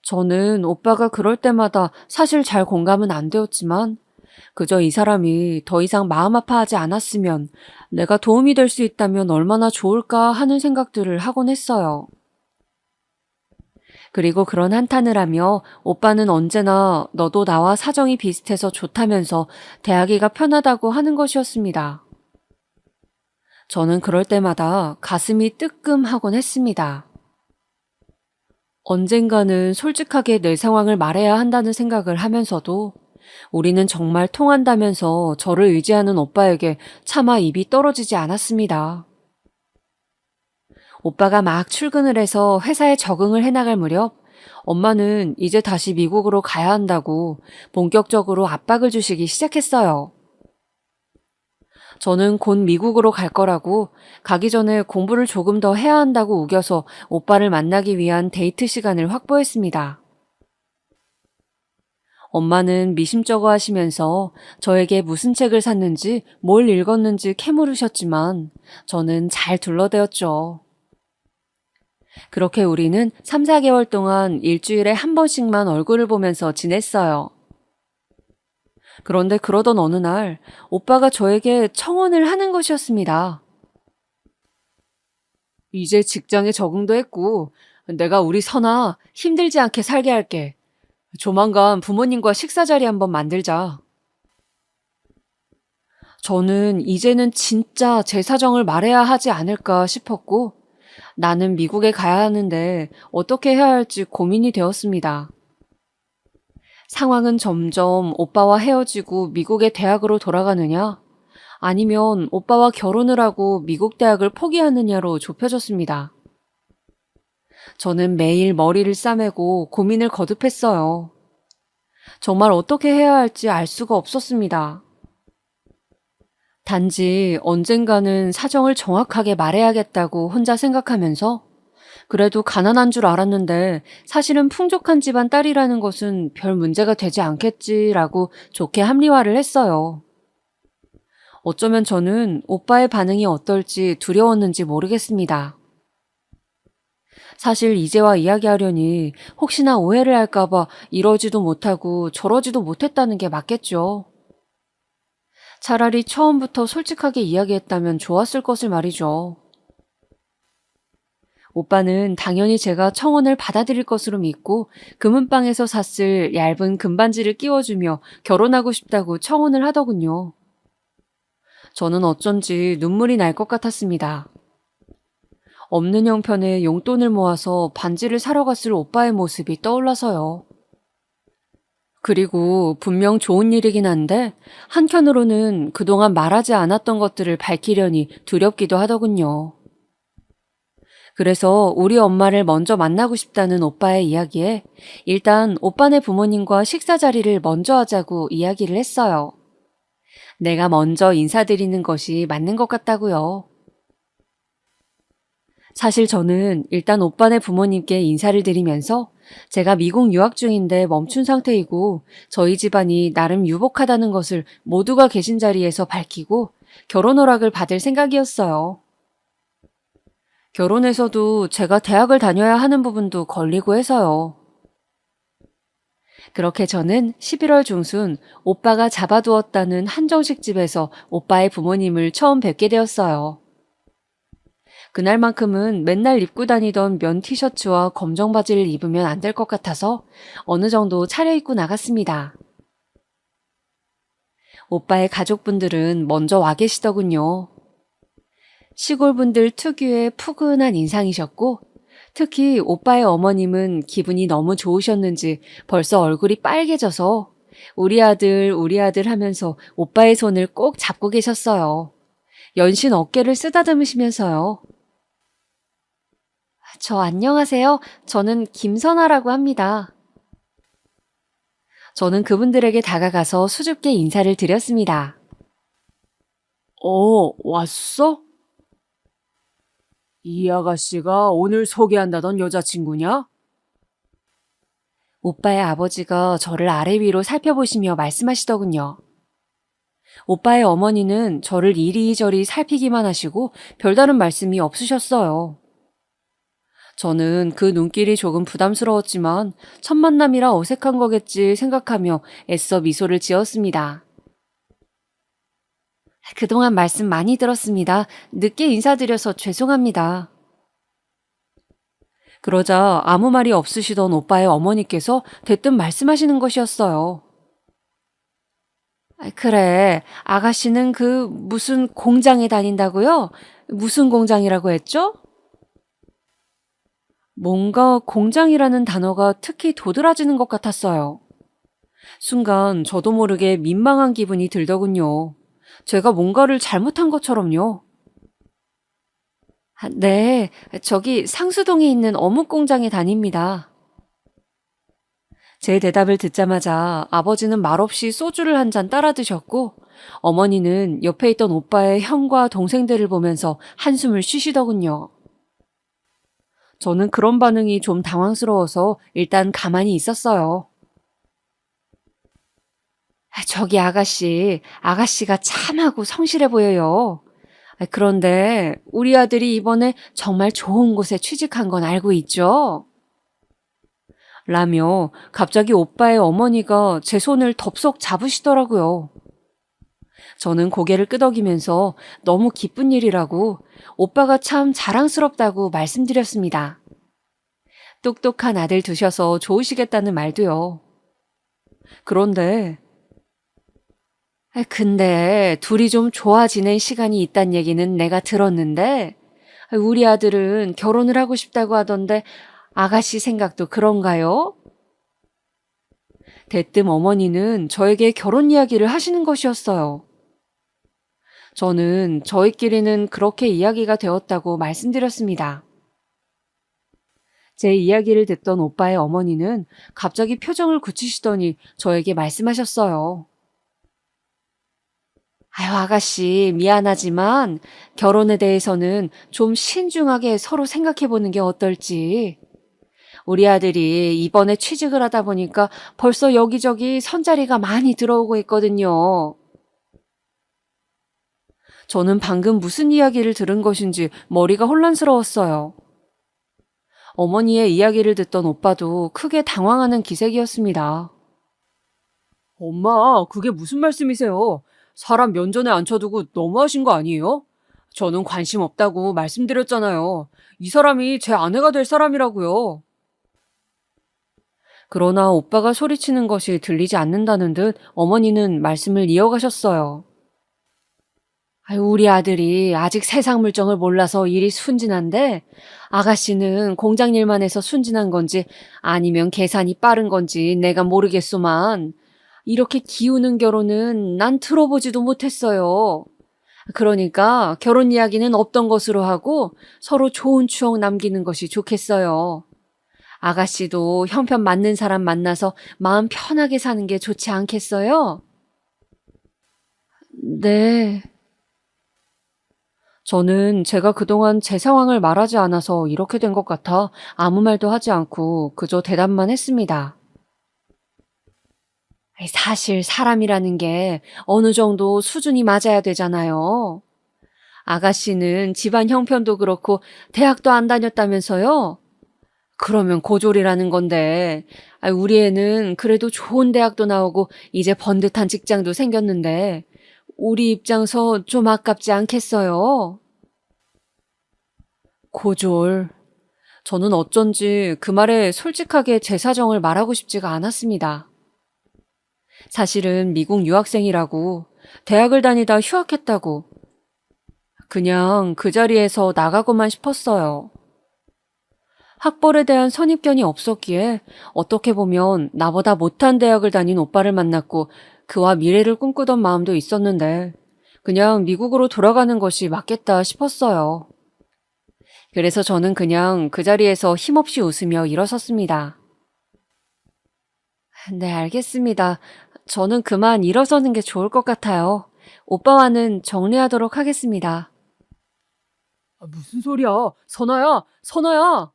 저는 오빠가 그럴 때마다 사실 잘 공감은 안 되었지만 그저 이 사람이 더 이상 마음 아파하지 않았으면 내가 도움이 될 수 있다면 얼마나 좋을까 하는 생각들을 하곤 했어요. 그리고 그런 한탄을 하며 오빠는 언제나 너도 나와 사정이 비슷해서 좋다면서 대하기가 편하다고 하는 것이었습니다. 저는 그럴 때마다 가슴이 뜨끔하곤 했습니다. 언젠가는 솔직하게 내 상황을 말해야 한다는 생각을 하면서도 우리는 정말 통한다면서 저를 의지하는 오빠에게 차마 입이 떨어지지 않았습니다. 오빠가 막 출근을 해서 회사에 적응을 해나갈 무렵 엄마는 이제 다시 미국으로 가야 한다고 본격적으로 압박을 주시기 시작했어요. 저는 곧 미국으로 갈 거라고 가기 전에 공부를 조금 더 해야 한다고 우겨서 오빠를 만나기 위한 데이트 시간을 확보했습니다. 엄마는 미심쩍어 하시면서 저에게 무슨 책을 샀는지 뭘 읽었는지 캐물으셨지만 저는 잘 둘러대었죠. 그렇게 우리는 3, 4개월 동안 일주일에 한 번씩만 얼굴을 보면서 지냈어요. 그런데 그러던 어느 날 오빠가 저에게 청혼을 하는 것이었습니다. 이제 직장에 적응도 했고, 내가 우리 선아 힘들지 않게 살게 할게. 조만간 부모님과 식사 자리 한번 만들자. 저는 이제는 진짜 제 사정을 말해야 하지 않을까 싶었고, 나는 미국에 가야 하는데 어떻게 해야 할지 고민이 되었습니다. 상황은 점점 오빠와 헤어지고 미국의 대학으로 돌아가느냐, 아니면 오빠와 결혼을 하고 미국 대학을 포기하느냐로 좁혀졌습니다. 저는 매일 머리를 싸매고 고민을 거듭했어요. 정말 어떻게 해야 할지 알 수가 없었습니다. 단지 언젠가는 사정을 정확하게 말해야겠다고 혼자 생각하면서 그래도 가난한 줄 알았는데 사실은 풍족한 집안 딸이라는 것은 별 문제가 되지 않겠지라고 좋게 합리화를 했어요. 어쩌면 저는 오빠의 반응이 어떨지 두려웠는지 모르겠습니다. 사실 이제와 이야기하려니 혹시나 오해를 할까봐 이러지도 못하고 저러지도 못했다는 게 맞겠죠. 차라리 처음부터 솔직하게 이야기했다면 좋았을 것을 말이죠. 오빠는 당연히 제가 청혼을 받아들일 것으로 믿고 금은방에서 샀을 얇은 금반지를 끼워주며 결혼하고 싶다고 청혼을 하더군요. 저는 어쩐지 눈물이 날 것 같았습니다. 없는 형편에 용돈을 모아서 반지를 사러 갔을 오빠의 모습이 떠올라서요. 그리고 분명 좋은 일이긴 한데 한편으로는 그동안 말하지 않았던 것들을 밝히려니 두렵기도 하더군요. 그래서 우리 엄마를 먼저 만나고 싶다는 오빠의 이야기에 일단 오빠네 부모님과 식사 자리를 먼저 하자고 이야기를 했어요. 내가 먼저 인사드리는 것이 맞는 것 같다고요. 사실 저는 일단 오빠네 부모님께 인사를 드리면서 제가 미국 유학 중인데 멈춘 상태이고 저희 집안이 나름 유복하다는 것을 모두가 계신 자리에서 밝히고 결혼 허락을 받을 생각이었어요. 결혼해서도 제가 대학을 다녀야 하는 부분도 걸리고 해서요. 그렇게 저는 11월 중순 오빠가 잡아두었다는 한정식 집에서 오빠의 부모님을 처음 뵙게 되었어요. 그날만큼은 맨날 입고 다니던 면 티셔츠와 검정 바지를 입으면 안 될 것 같아서 어느 정도 차려입고 나갔습니다. 오빠의 가족분들은 먼저 와 계시더군요. 시골분들 특유의 푸근한 인상이셨고 특히 오빠의 어머님은 기분이 너무 좋으셨는지 벌써 얼굴이 빨개져서 우리 아들 하면서 오빠의 손을 꼭 잡고 계셨어요. 연신 어깨를 쓰다듬으시면서요. 저 안녕하세요. 저는 김선아라고 합니다. 저는 그분들에게 다가가서 수줍게 인사를 드렸습니다. 왔어? 이 아가씨가 오늘 소개한다던 여자친구냐? 오빠의 아버지가 저를 아래 위로 살펴보시며 말씀하시더군요. 오빠의 어머니는 저를 이리저리 살피기만 하시고 별다른 말씀이 없으셨어요. 저는 그 눈길이 조금 부담스러웠지만 첫 만남이라 어색한 거겠지 생각하며 애써 미소를 지었습니다. 그동안 말씀 많이 들었습니다. 늦게 인사드려서 죄송합니다. 그러자 아무 말이 없으시던 오빠의 어머니께서 대뜸 말씀하시는 것이었어요. 그래, 아가씨는 그 무슨 공장에 다닌다고요? 무슨 공장이라고 했죠? 뭔가 공장이라는 단어가 특히 도드라지는 것 같았어요. 순간 저도 모르게 민망한 기분이 들더군요. 제가 뭔가를 잘못한 것처럼요. 네, 저기 상수동에 있는 어묵 공장에 다닙니다. 제 대답을 듣자마자 아버지는 말없이 소주를 한 잔 따라 드셨고 어머니는 옆에 있던 오빠의 형과 동생들을 보면서 한숨을 쉬시더군요. 저는 그런 반응이 좀 당황스러워서 일단 가만히 있었어요. 저기 아가씨가 참하고 성실해 보여요. 그런데 우리 아들이 이번에 정말 좋은 곳에 취직한 건 알고 있죠? 라며 갑자기 오빠의 어머니가 제 손을 덥석 잡으시더라고요. 저는 고개를 끄덕이면서 너무 기쁜 일이라고 오빠가 참 자랑스럽다고 말씀드렸습니다. 똑똑한 아들 두셔서 좋으시겠다는 말도요. 근데 둘이 좀 좋아지는 시간이 있단 얘기는 내가 들었는데 우리 아들은 결혼을 하고 싶다고 하던데 아가씨 생각도 그런가요? 대뜸 어머니는 저에게 결혼 이야기를 하시는 것이었어요. 저는 저희끼리는 그렇게 이야기가 되었다고 말씀드렸습니다. 제 이야기를 듣던 오빠의 어머니는 갑자기 표정을 굳히시더니 저에게 말씀하셨어요. 아유, 아가씨, 미안하지만 결혼에 대해서는 좀 신중하게 서로 생각해보는 게 어떨지. 우리 아들이 이번에 취직을 하다 보니까 벌써 여기저기 선자리가 많이 들어오고 있거든요. 저는 방금 무슨 이야기를 들은 것인지 머리가 혼란스러웠어요. 어머니의 이야기를 듣던 오빠도 크게 당황하는 기색이었습니다. 엄마, 그게 무슨 말씀이세요? 사람 면전에 앉혀두고 너무하신 거 아니에요? 저는 관심 없다고 말씀드렸잖아요. 이 사람이 제 아내가 될 사람이라고요. 그러나 오빠가 소리치는 것이 들리지 않는다는 듯 어머니는 말씀을 이어가셨어요. 아유, 우리 아들이 아직 세상 물정을 몰라서 일이 순진한데 아가씨는 공장 일만 해서 순진한 건지 아니면 계산이 빠른 건지 내가 모르겠소만 이렇게 기우는 결혼은 난 들어보지도 못했어요. 그러니까 결혼 이야기는 없던 것으로 하고 서로 좋은 추억 남기는 것이 좋겠어요. 아가씨도 형편 맞는 사람 만나서 마음 편하게 사는 게 좋지 않겠어요? 네. 저는 제가 그동안 제 상황을 말하지 않아서 이렇게 된 것 같아 아무 말도 하지 않고 그저 대답만 했습니다. 사실 사람이라는 게 어느 정도 수준이 맞아야 되잖아요. 아가씨는 집안 형편도 그렇고 대학도 안 다녔다면서요? 그러면 고졸이라는 건데, 우리 애는 그래도 좋은 대학도 나오고 이제 번듯한 직장도 생겼는데, 우리 입장서 좀 아깝지 않겠어요? 고졸. 저는 어쩐지 그 말에 솔직하게 제 사정을 말하고 싶지가 않았습니다. 사실은 미국 유학생이라고, 대학을 다니다 휴학했다고, 그냥 그 자리에서 나가고만 싶었어요. 학벌에 대한 선입견이 없었기에 어떻게 보면 나보다 못한 대학을 다닌 오빠를 만났고 그와 미래를 꿈꾸던 마음도 있었는데 그냥 미국으로 돌아가는 것이 맞겠다 싶었어요. 그래서 저는 그냥 그 자리에서 힘없이 웃으며 일어섰습니다. 네, 알겠습니다. 저는 그만 일어서는 게 좋을 것 같아요. 오빠와는 정리하도록 하겠습니다. 무슨 소리야? 선아야, 선아야!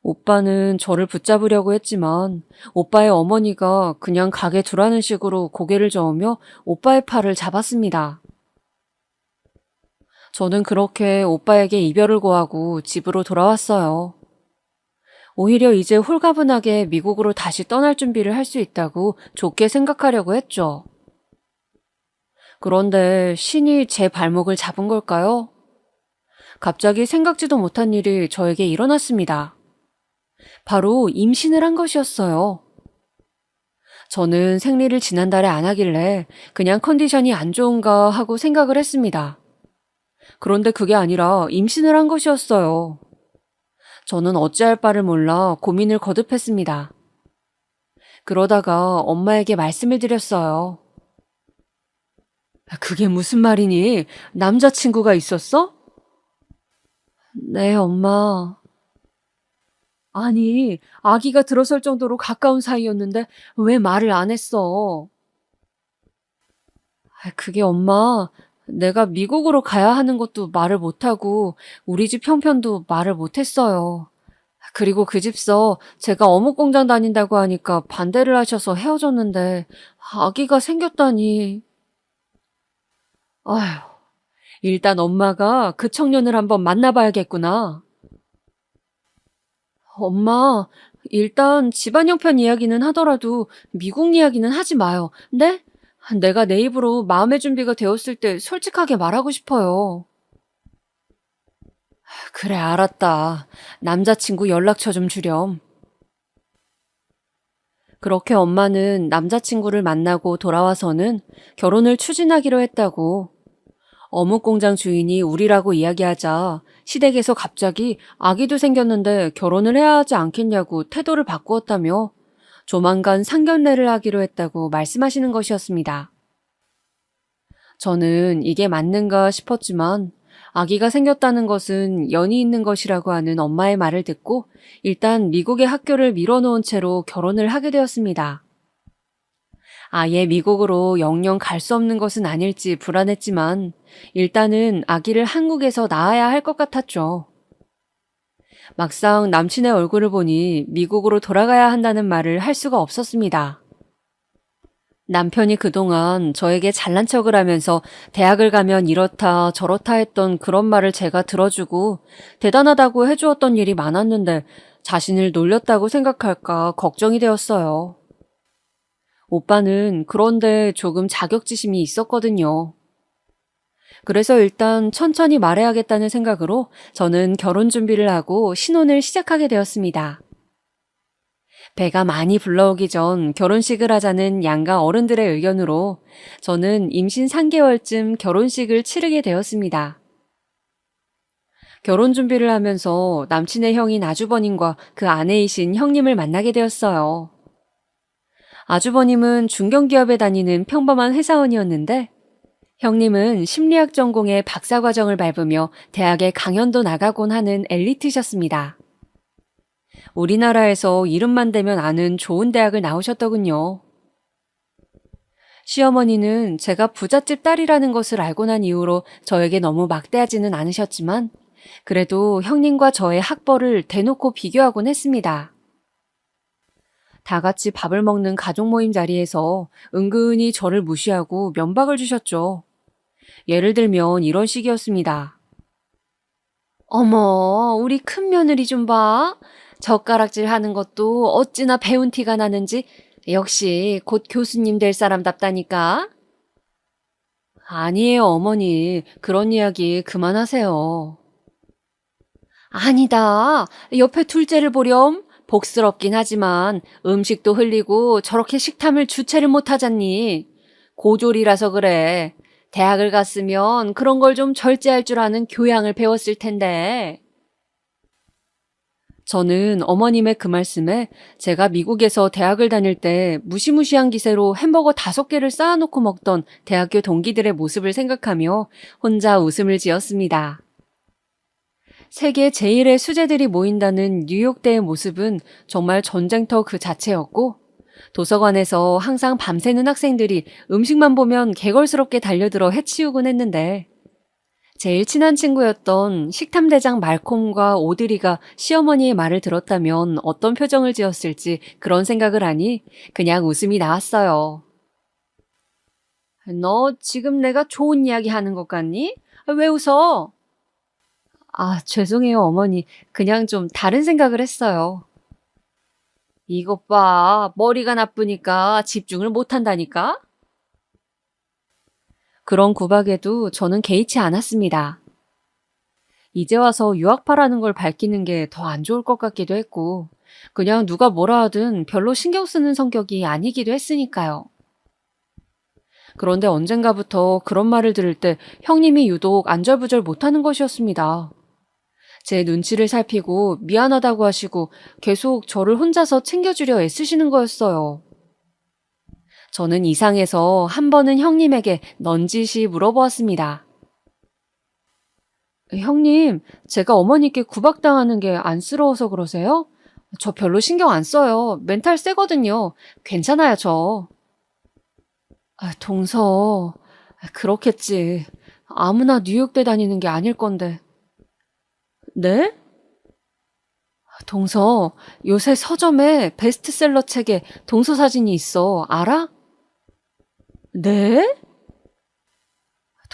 오빠는 저를 붙잡으려고 했지만 오빠의 어머니가 그냥 가게 두라는 식으로 고개를 저으며 오빠의 팔을 잡았습니다. 저는 그렇게 오빠에게 이별을 고하고 집으로 돌아왔어요. 오히려 이제 홀가분하게 미국으로 다시 떠날 준비를 할 수 있다고 좋게 생각하려고 했죠. 그런데 신이 제 발목을 잡은 걸까요? 갑자기 생각지도 못한 일이 저에게 일어났습니다. 바로 임신을 한 것이었어요. 저는 생리를 지난달에 안 하길래 그냥 컨디션이 안 좋은가 하고 생각을 했습니다. 그런데 그게 아니라 임신을 한 것이었어요. 저는 어찌할 바를 몰라 고민을 거듭했습니다. 그러다가 엄마에게 말씀을 드렸어요. 그게 무슨 말이니? 남자친구가 있었어? 네, 엄마. 아니, 아기가 들어설 정도로 가까운 사이였는데 왜 말을 안 했어? 그게 엄마, 내가 미국으로 가야 하는 것도 말을 못하고 우리 집 형편도 말을 못했어요. 그리고 그 집서 제가 어묵 공장 다닌다고 하니까 반대를 하셔서 헤어졌는데 아기가 생겼다니. 아휴, 일단 엄마가 그 청년을 한번 만나봐야겠구나. 엄마, 일단 집안 형편 이야기는 하더라도 미국 이야기는 하지 마요. 네? 내가 내 입으로 마음의 준비가 되었을 때 솔직하게 말하고 싶어요. 그래, 알았다. 남자친구 연락처 좀 주렴. 그렇게 엄마는 남자친구를 만나고 돌아와서는 결혼을 추진하기로 했다고. 어묵 공장 주인이 우리라고 이야기하자 시댁에서 갑자기 아기도 생겼는데 결혼을 해야 하지 않겠냐고 태도를 바꾸었다며 조만간 상견례를 하기로 했다고 말씀하시는 것이었습니다. 저는 이게 맞는가 싶었지만 아기가 생겼다는 것은 연이 있는 것이라고 하는 엄마의 말을 듣고 일단 미국의 학교를 미뤄놓은 채로 결혼을 하게 되었습니다. 아예 미국으로 영영 갈 수 없는 것은 아닐지 불안했지만 일단은 아기를 한국에서 낳아야 할 것 같았죠. 막상 남친의 얼굴을 보니 미국으로 돌아가야 한다는 말을 할 수가 없었습니다. 남편이 그동안 저에게 잘난 척을 하면서 대학을 가면 이렇다 저렇다 했던 그런 말을 제가 들어주고 대단하다고 해주었던 일이 많았는데 자신을 놀렸다고 생각할까 걱정이 되었어요. 오빠는 그런데 조금 자격지심이 있었거든요. 그래서 일단 천천히 말해야겠다는 생각으로 저는 결혼 준비를 하고 신혼을 시작하게 되었습니다. 배가 많이 불러오기 전 결혼식을 하자는 양가 어른들의 의견으로 저는 임신 3개월쯤 결혼식을 치르게 되었습니다. 결혼 준비를 하면서 남친의 형인 아주버님과 그 아내이신 형님을 만나게 되었어요. 아주버님은 중견기업에 다니는 평범한 회사원이었는데 형님은 심리학 전공의 박사과정을 밟으며 대학에 강연도 나가곤 하는 엘리트셨습니다. 우리나라에서 이름만 대면 아는 좋은 대학을 나오셨더군요. 시어머니는 제가 부잣집 딸이라는 것을 알고 난 이후로 저에게 너무 막대하지는 않으셨지만 그래도 형님과 저의 학벌을 대놓고 비교하곤 했습니다. 다 같이 밥을 먹는 가족 모임 자리에서 은근히 저를 무시하고 면박을 주셨죠. 예를 들면 이런 식이었습니다. 어머, 우리 큰 며느리 좀 봐. 젓가락질 하는 것도 어찌나 배운 티가 나는지 역시 곧 교수님 될 사람답다니까. 아니에요, 어머니. 그런 이야기 그만하세요. 아니다. 옆에 둘째를 보렴. 복스럽긴 하지만 음식도 흘리고 저렇게 식탐을 주체를 못하잖니. 고졸이라서 그래. 대학을 갔으면 그런 걸 좀 절제할 줄 아는 교양을 배웠을 텐데. 저는 어머님의 그 말씀에 제가 미국에서 대학을 다닐 때 무시무시한 기세로 햄버거 5개를 쌓아놓고 먹던 대학교 동기들의 모습을 생각하며 혼자 웃음을 지었습니다. 세계 제1의 수재들이 모인다는 뉴욕대의 모습은 정말 전쟁터 그 자체였고 도서관에서 항상 밤새는 학생들이 음식만 보면 개걸스럽게 달려들어 해치우곤 했는데 제일 친한 친구였던 식탐대장 말콤과 오드리가 시어머니의 말을 들었다면 어떤 표정을 지었을지 그런 생각을 하니 그냥 웃음이 나왔어요. 너 지금 내가 좋은 이야기 하는 것 같니? 왜 웃어? 아, 죄송해요, 어머니. 그냥 좀 다른 생각을 했어요. 이것 봐. 머리가 나쁘니까 집중을 못한다니까? 그런 구박에도 저는 개의치 않았습니다. 이제 와서 유학파라는 걸 밝히는 게 더 안 좋을 것 같기도 했고, 그냥 누가 뭐라 하든 별로 신경 쓰는 성격이 아니기도 했으니까요. 그런데 언젠가부터 그런 말을 들을 때 형님이 유독 안절부절 못하는 것이었습니다. 제 눈치를 살피고 미안하다고 하시고 계속 저를 혼자서 챙겨주려 애쓰시는 거였어요. 저는 이상해서 한 번은 형님에게 넌지시 물어보았습니다. 형님, 제가 어머니께 구박당하는 게 안쓰러워서 그러세요? 저 별로 신경 안 써요. 멘탈 세거든요. 괜찮아요, 저. 동서, 그렇겠지. 아무나 뉴욕대 다니는 게 아닐 건데. 네? 동서, 요새 서점에 베스트셀러 책에 동서 사진이 있어. 알아? 네?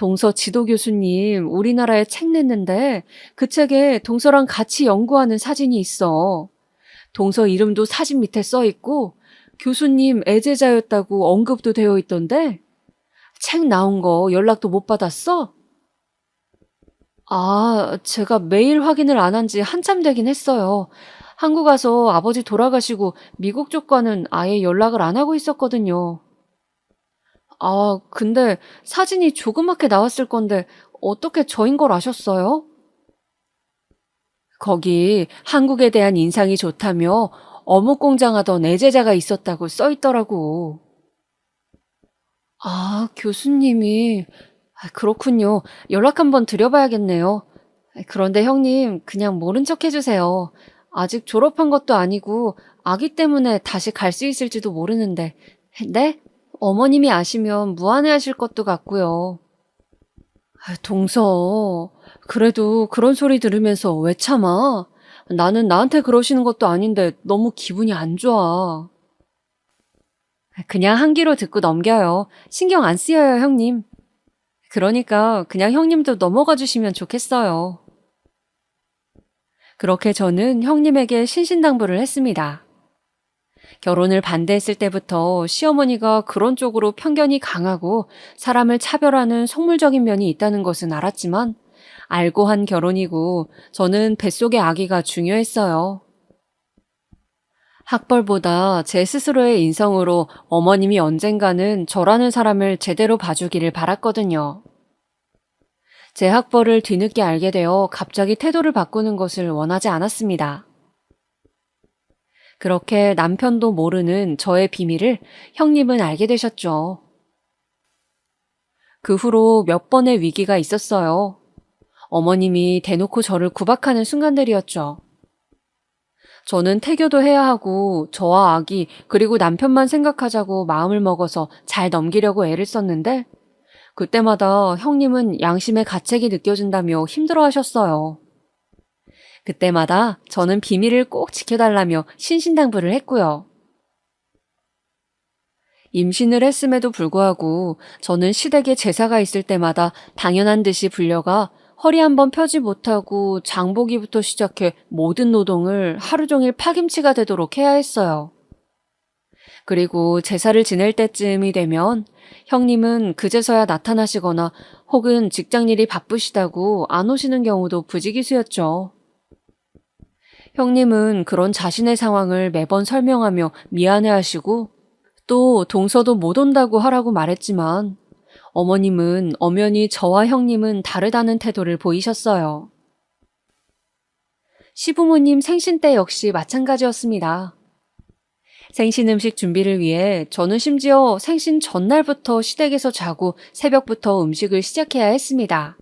동서 지도 교수님 우리나라에 책 냈는데 그 책에 동서랑 같이 연구하는 사진이 있어. 동서 이름도 사진 밑에 써 있고 교수님 애제자였다고 언급도 되어 있던데 책 나온 거 연락도 못 받았어? 아, 제가 메일 확인을 안 한 지 한참 되긴 했어요. 한국 와서 아버지 돌아가시고 미국 쪽과는 아예 연락을 안 하고 있었거든요. 아, 근데 사진이 조그맣게 나왔을 건데 어떻게 저인 걸 아셨어요? 거기 한국에 대한 인상이 좋다며 어묵 공장하던 애제자가 있었다고 써 있더라고. 아, 교수님이. 그렇군요. 연락 한번 드려봐야겠네요. 그런데 형님, 그냥 모른 척 해주세요. 아직 졸업한 것도 아니고 아기 때문에 다시 갈 수 있을지도 모르는데. 네? 어머님이 아시면 무안해하실 것도 같고요. 동서, 그래도 그런 소리 들으면서 왜 참아? 나는 나한테 그러시는 것도 아닌데 너무 기분이 안 좋아. 그냥 한 귀로 듣고 넘겨요. 신경 안 쓰여요, 형님. 그러니까 그냥 형님도 넘어가 주시면 좋겠어요. 그렇게 저는 형님에게 신신당부를 했습니다. 결혼을 반대했을 때부터 시어머니가 그런 쪽으로 편견이 강하고 사람을 차별하는 속물적인 면이 있다는 것은 알았지만 알고 한 결혼이고 저는 뱃속의 아기가 중요했어요. 학벌보다 제 스스로의 인성으로 어머님이 언젠가는 저라는 사람을 제대로 봐주기를 바랐거든요. 제 학벌을 뒤늦게 알게 되어 갑자기 태도를 바꾸는 것을 원하지 않았습니다. 그렇게 남편도 모르는 저의 비밀을 형님은 알게 되셨죠. 그 후로 몇 번의 위기가 있었어요. 어머님이 대놓고 저를 구박하는 순간들이었죠. 저는 태교도 해야 하고 저와 아기 그리고 남편만 생각하자고 마음을 먹어서 잘 넘기려고 애를 썼는데 그때마다 형님은 양심의 가책이 느껴진다며 힘들어하셨어요. 그때마다 저는 비밀을 꼭 지켜달라며 신신당부를 했고요. 임신을 했음에도 불구하고 저는 시댁에 제사가 있을 때마다 당연한 듯이 불려가 허리 한번 펴지 못하고 장보기부터 시작해 모든 노동을 하루 종일 파김치가 되도록 해야 했어요. 그리고 제사를 지낼 때쯤이 되면 형님은 그제서야 나타나시거나 혹은 직장일이 바쁘시다고 안 오시는 경우도 부지기수였죠. 형님은 그런 자신의 상황을 매번 설명하며 미안해하시고 또 동서도 못 온다고 하라고 말했지만 어머님은 엄연히 저와 형님은 다르다는 태도를 보이셨어요. 시부모님 생신 때 역시 마찬가지였습니다. 생신 음식 준비를 위해 저는 심지어 생신 전날부터 시댁에서 자고 새벽부터 음식을 시작해야 했습니다.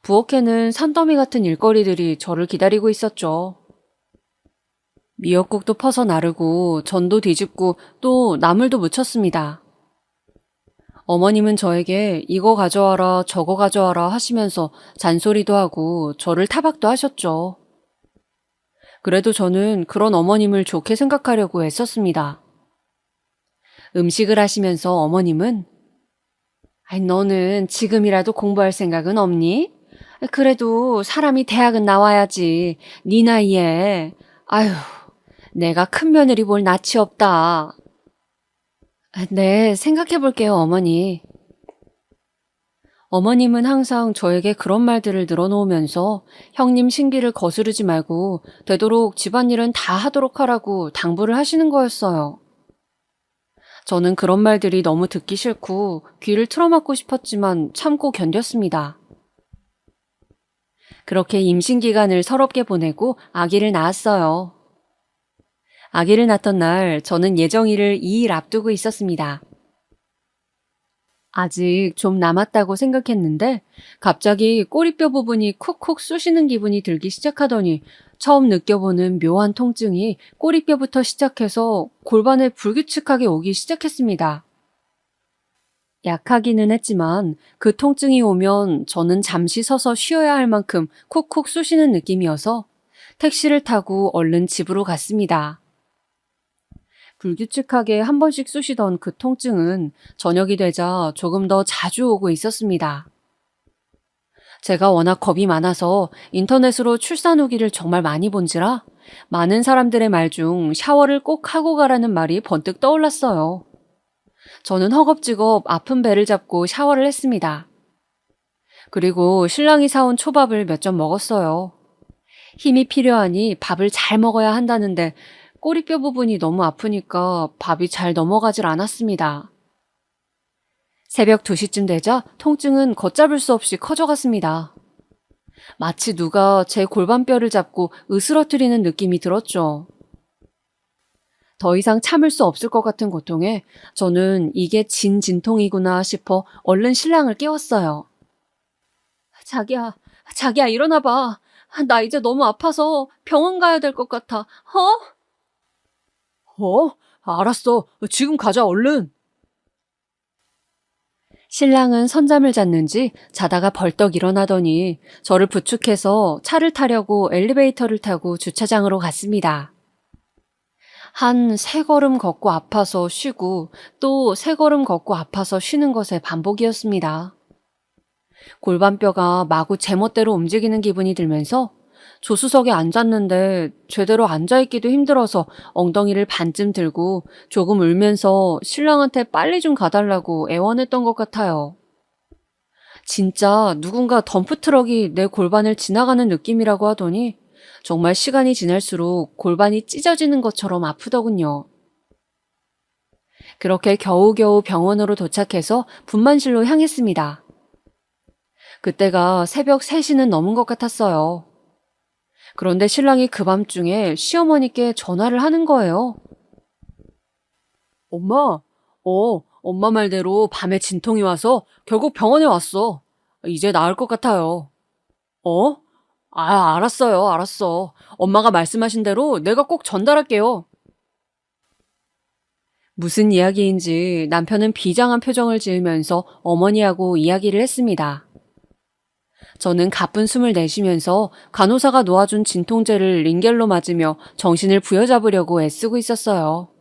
부엌에는 산더미 같은 일거리들이 저를 기다리고 있었죠. 미역국도 퍼서 나르고 전도 뒤집고 또 나물도 무쳤습니다. 어머님은 저에게 이거 가져와라 저거 가져와라 하시면서 잔소리도 하고 저를 타박도 하셨죠. 그래도 저는 그런 어머님을 좋게 생각하려고 애썼습니다. 음식을 하시면서 어머님은 너는 지금이라도 공부할 생각은 없니? 그래도 사람이 대학은 나와야지. 네 나이에. 아휴, 내가 큰 며느리 볼 낯이 없다. 네, 생각해 볼게요, 어머니. 어머님은 항상 저에게 그런 말들을 늘어놓으면서 형님 신기를 거스르지 말고 되도록 집안일은 다 하도록 하라고 당부를 하시는 거였어요. 저는 그런 말들이 너무 듣기 싫고 귀를 틀어막고 싶었지만 참고 견뎠습니다. 그렇게 임신 기간을 서럽게 보내고 아기를 낳았어요. 아기를 낳던 날 저는 예정일을 2일 앞두고 있었습니다. 아직 좀 남았다고 생각했는데 갑자기 꼬리뼈 부분이 쿡쿡 쑤시는 기분이 들기 시작하더니 처음 느껴보는 묘한 통증이 꼬리뼈부터 시작해서 골반에 불규칙하게 오기 시작했습니다. 약하기는 했지만 그 통증이 오면 저는 잠시 서서 쉬어야 할 만큼 쿡쿡 쑤시는 느낌이어서 택시를 타고 얼른 집으로 갔습니다. 불규칙하게 한 번씩 쑤시던 그 통증은 저녁이 되자 조금 더 자주 오고 있었습니다. 제가 워낙 겁이 많아서 인터넷으로 출산 후기를 정말 많이 본지라 많은 사람들의 말 중 샤워를 꼭 하고 가라는 말이 번뜩 떠올랐어요. 저는 허겁지겁 아픈 배를 잡고 샤워를 했습니다. 그리고 신랑이 사온 초밥을 몇 점 먹었어요. 힘이 필요하니 밥을 잘 먹어야 한다는데 꼬리뼈 부분이 너무 아프니까 밥이 잘 넘어가질 않았습니다. 새벽 2시쯤 되자 통증은 걷잡을 수 없이 커져갔습니다. 마치 누가 제 골반뼈를 잡고 으스러뜨리는 느낌이 들었죠. 더 이상 참을 수 없을 것 같은 고통에 저는 이게 진통이구나 싶어 얼른 신랑을 깨웠어요. 자기야, 일어나봐. 나 이제 너무 아파서 병원 가야 될 것 같아. 알았어. 지금 가자, 얼른. 신랑은 선잠을 잤는지 자다가 벌떡 일어나더니 저를 부축해서 차를 타려고 엘리베이터를 타고 주차장으로 갔습니다. 한 3걸음 걷고 아파서 쉬고 또 3걸음 걷고 아파서 쉬는 것의 반복이었습니다. 골반뼈가 마구 제멋대로 움직이는 기분이 들면서 조수석에 앉았는데 제대로 앉아있기도 힘들어서 엉덩이를 반쯤 들고 조금 울면서 신랑한테 빨리 좀 가달라고 애원했던 것 같아요. 진짜 누군가 덤프트럭이 내 골반을 지나가는 느낌이라고 하더니 정말 시간이 지날수록 골반이 찢어지는 것처럼 아프더군요. 그렇게 겨우겨우 병원으로 도착해서 분만실로 향했습니다. 그때가 새벽 3시는 넘은 것 같았어요. 그런데 신랑이 그 밤중에 시어머니께 전화를 하는 거예요. 엄마 말대로 밤에 진통이 와서 결국 병원에 왔어. 이제 나을 것 같아요. 알았어. 엄마가 말씀하신 대로 내가 꼭 전달할게요. 무슨 이야기인지 남편은 비장한 표정을 지으면서 어머니하고 이야기를 했습니다. 저는 가쁜 숨을 내쉬면서 간호사가 놓아준 진통제를 링겔로 맞으며 정신을 부여잡으려고 애쓰고 있었어요.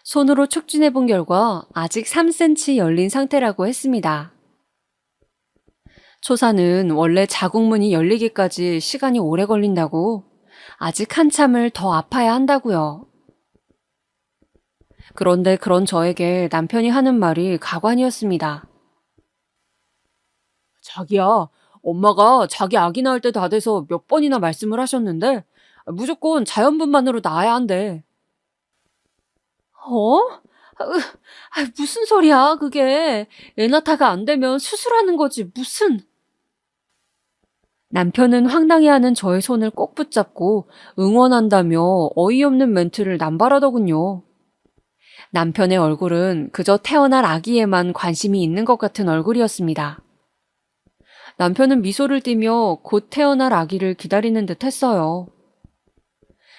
손으로 촉진해 본 결과 아직 3cm 열린 상태라고 했습니다. 초사는 원래 자궁문이 열리기까지 시간이 오래 걸린다고, 아직 한참을 더 아파야 한다고요. 그런데 그런 저에게 남편이 하는 말이 가관이었습니다. 자기야, 엄마가 자기 아기 낳을 때 다 돼서 몇 번이나 말씀을 하셨는데 무조건 자연분만으로 낳아야 한대. 무슨 소리야, 그게. 애 낳다가 안 되면 수술하는 거지, 무슨. 남편은 황당해하는 저의 손을 꼭 붙잡고 응원한다며 어이없는 멘트를 남발하더군요. 남편의 얼굴은 그저 태어날 아기에만 관심이 있는 것 같은 얼굴이었습니다. 남편은 미소를 띠며 곧 태어날 아기를 기다리는 듯 했어요.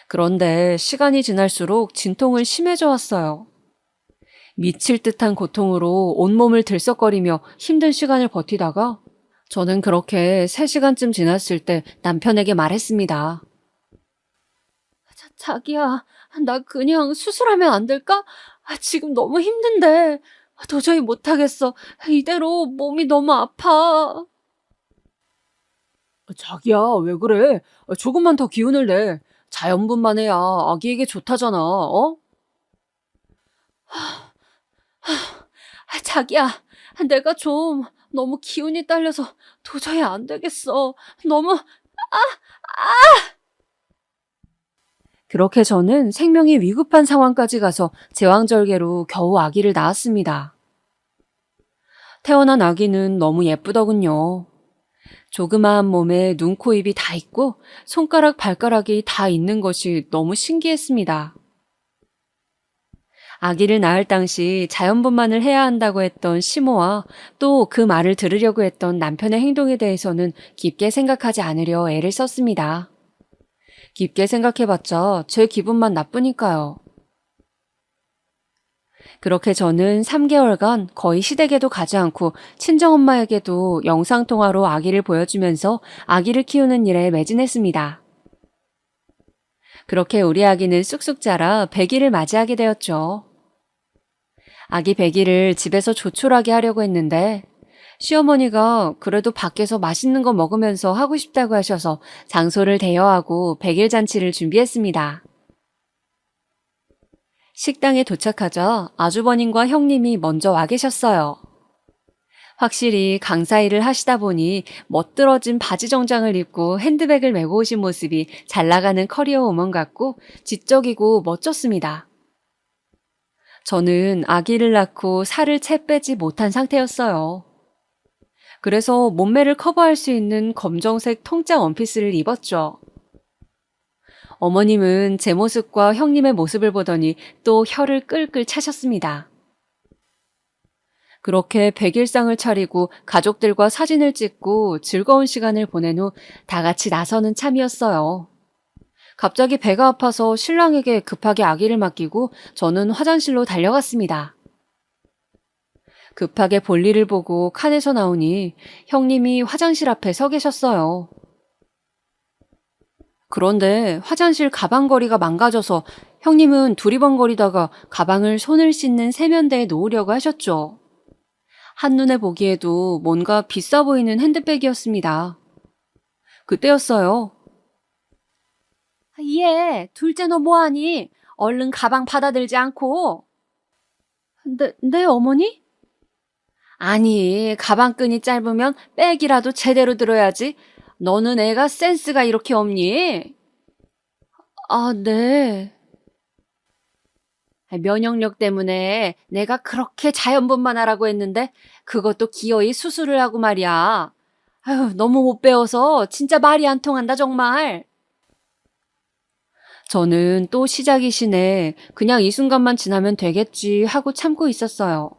그런데 시간이 지날수록 진통은 심해져 왔어요. 미칠 듯한 고통으로 온몸을 들썩거리며 힘든 시간을 버티다가 저는 그렇게 3시간쯤 지났을 때 남편에게 말했습니다. 자기야, 나 그냥 수술하면 안 될까? 지금 너무 힘든데 도저히 못하겠어. 이대로 몸이 너무 아파. 자기야, 왜 그래? 조금만 더 기운을 내. 자연분만해야 아기에게 좋다잖아, 자기야, 내가 좀 너무 기운이 딸려서 도저히 안 되겠어. 너무 그렇게 저는 생명이 위급한 상황까지 가서 제왕절개로 겨우 아기를 낳았습니다. 태어난 아기는 너무 예쁘더군요. 조그마한 몸에 눈, 코, 입이 다 있고 손가락, 발가락이 다 있는 것이 너무 신기했습니다. 아기를 낳을 당시 자연분만을 해야 한다고 했던 시모와 또 그 말을 들으려고 했던 남편의 행동에 대해서는 깊게 생각하지 않으려 애를 썼습니다. 깊게 생각해봤자 제 기분만 나쁘니까요. 그렇게 저는 3개월간 거의 시댁에도 가지 않고 친정엄마에게도 영상통화로 아기를 보여주면서 아기를 키우는 일에 매진했습니다. 그렇게 우리 아기는 쑥쑥 자라 100일을 맞이하게 되었죠. 아기 100일을 집에서 조촐하게 하려고 했는데 시어머니가 그래도 밖에서 맛있는 거 먹으면서 하고 싶다고 하셔서 장소를 대여하고 100일 잔치를 준비했습니다. 식당에 도착하자 아주버님과 형님이 먼저 와 계셨어요. 확실히 강사 일을 하시다 보니 멋들어진 바지 정장을 입고 핸드백을 메고 오신 모습이 잘 나가는 커리어 우먼 같고 지적이고 멋졌습니다. 저는 아기를 낳고 살을 채 빼지 못한 상태였어요. 그래서 몸매를 커버할 수 있는 검정색 통짜 원피스를 입었죠. 어머님은 제 모습과 형님의 모습을 보더니 또 혀를 끌끌 차셨습니다. 그렇게 100일상을 차리고 가족들과 사진을 찍고 즐거운 시간을 보낸 후 다 같이 나서는 참이었어요. 갑자기 배가 아파서 신랑에게 급하게 아기를 맡기고 저는 화장실로 달려갔습니다. 급하게 볼일을 보고 칸에서 나오니 형님이 화장실 앞에 서 계셨어요. 그런데 화장실 가방걸이가 망가져서 형님은 두리번거리다가 가방을 손을 씻는 세면대에 놓으려고 하셨죠. 한눈에 보기에도 뭔가 비싸 보이는 핸드백이었습니다. 그때였어요. 얘, 둘째 너 뭐하니? 얼른 가방 받아들지 않고. 네, 어머니? 아니, 가방끈이 짧으면 백이라도 제대로 들어야지. 너는 애가 센스가 이렇게 없니? 아, 네. 면역력 때문에 내가 그렇게 자연분만 하라고 했는데 그것도 기어이 수술을 하고 말이야. 아유, 너무 못 배워서 진짜 말이 안 통한다 정말. 저는 또 시작이시네. 그냥 이 순간만 지나면 되겠지 하고 참고 있었어요.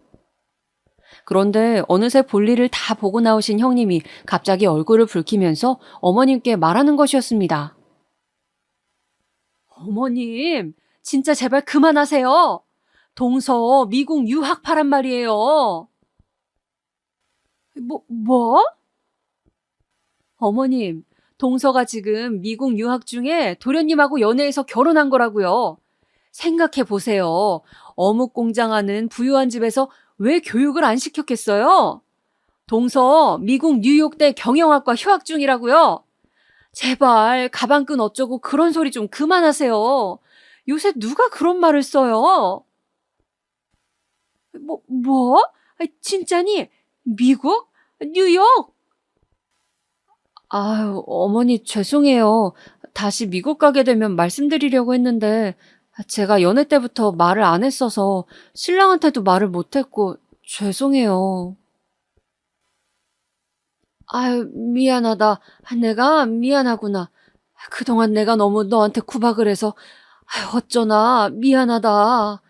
그런데 어느새 볼일을 다 보고 나오신 형님이 갑자기 얼굴을 붉히면서 어머님께 말하는 것이었습니다. 어머님, 진짜 제발 그만하세요. 동서 미국 유학파란 말이에요. 뭐? 어머님, 동서가 지금 미국 유학 중에 도련님하고 연애해서 결혼한 거라고요. 생각해 보세요. 어묵 공장하는 부유한 집에서 왜 교육을 안 시켰겠어요? 동서 미국 뉴욕대 경영학과 휴학 중이라고요. 제발 가방끈 어쩌고 그런 소리 좀 그만하세요. 요새 누가 그런 말을 써요? 뭐? 진짜니? 미국? 뉴욕? 아유, 어머니 죄송해요. 다시 미국 가게 되면 말씀드리려고 했는데 제가 연애 때부터 말을 안 했어서 신랑한테도 말을 못 했고 죄송해요. 아유, 미안하다. 내가 미안하구나. 그동안 내가 너무 너한테 구박을 해서 아유, 어쩌나 미안하다.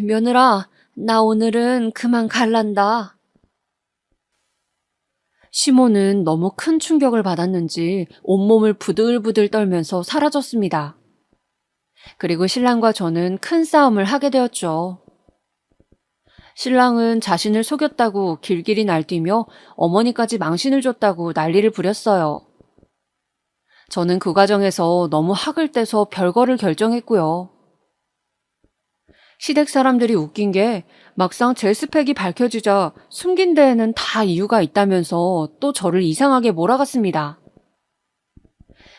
며느라, 나 오늘은 그만 갈란다. 시모는 너무 큰 충격을 받았는지 온몸을 부들부들 떨면서 사라졌습니다. 그리고 신랑과 저는 큰 싸움을 하게 되었죠. 신랑은 자신을 속였다고 길길이 날뛰며 어머니까지 망신을 줬다고 난리를 부렸어요. 저는 그 과정에서 너무 학을 떼서 별거를 결정했고요. 시댁 사람들이 웃긴 게 막상 제 스펙이 밝혀지자 숨긴 데에는 다 이유가 있다면서 또 저를 이상하게 몰아갔습니다.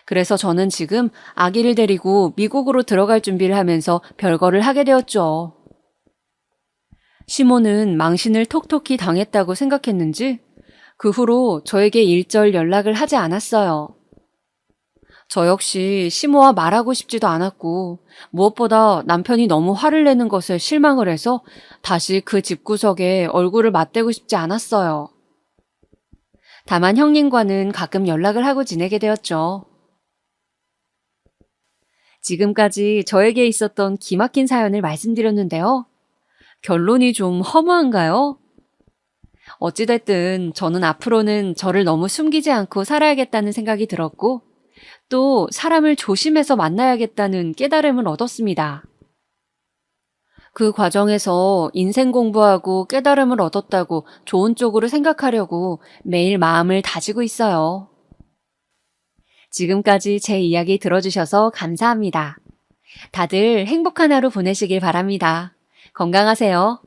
그래서 저는 지금 아기를 데리고 미국으로 들어갈 준비를 하면서 별거를 하게 되었죠. 시모는 망신을 톡톡히 당했다고 생각했는지 그 후로 저에게 일절 연락을 하지 않았어요. 저 역시 시모와 말하고 싶지도 않았고 무엇보다 남편이 너무 화를 내는 것에 실망을 해서 다시 그 집구석에 얼굴을 맞대고 싶지 않았어요. 다만 형님과는 가끔 연락을 하고 지내게 되었죠. 지금까지 저에게 있었던 기막힌 사연을 말씀드렸는데요. 결론이 좀 허무한가요? 어찌됐든 저는 앞으로는 저를 너무 숨기지 않고 살아야겠다는 생각이 들었고 또 사람을 조심해서 만나야겠다는 깨달음을 얻었습니다. 그 과정에서 인생 공부하고 깨달음을 얻었다고 좋은 쪽으로 생각하려고 매일 마음을 다지고 있어요. 지금까지 제 이야기 들어주셔서 감사합니다. 다들 행복한 하루 보내시길 바랍니다. 건강하세요.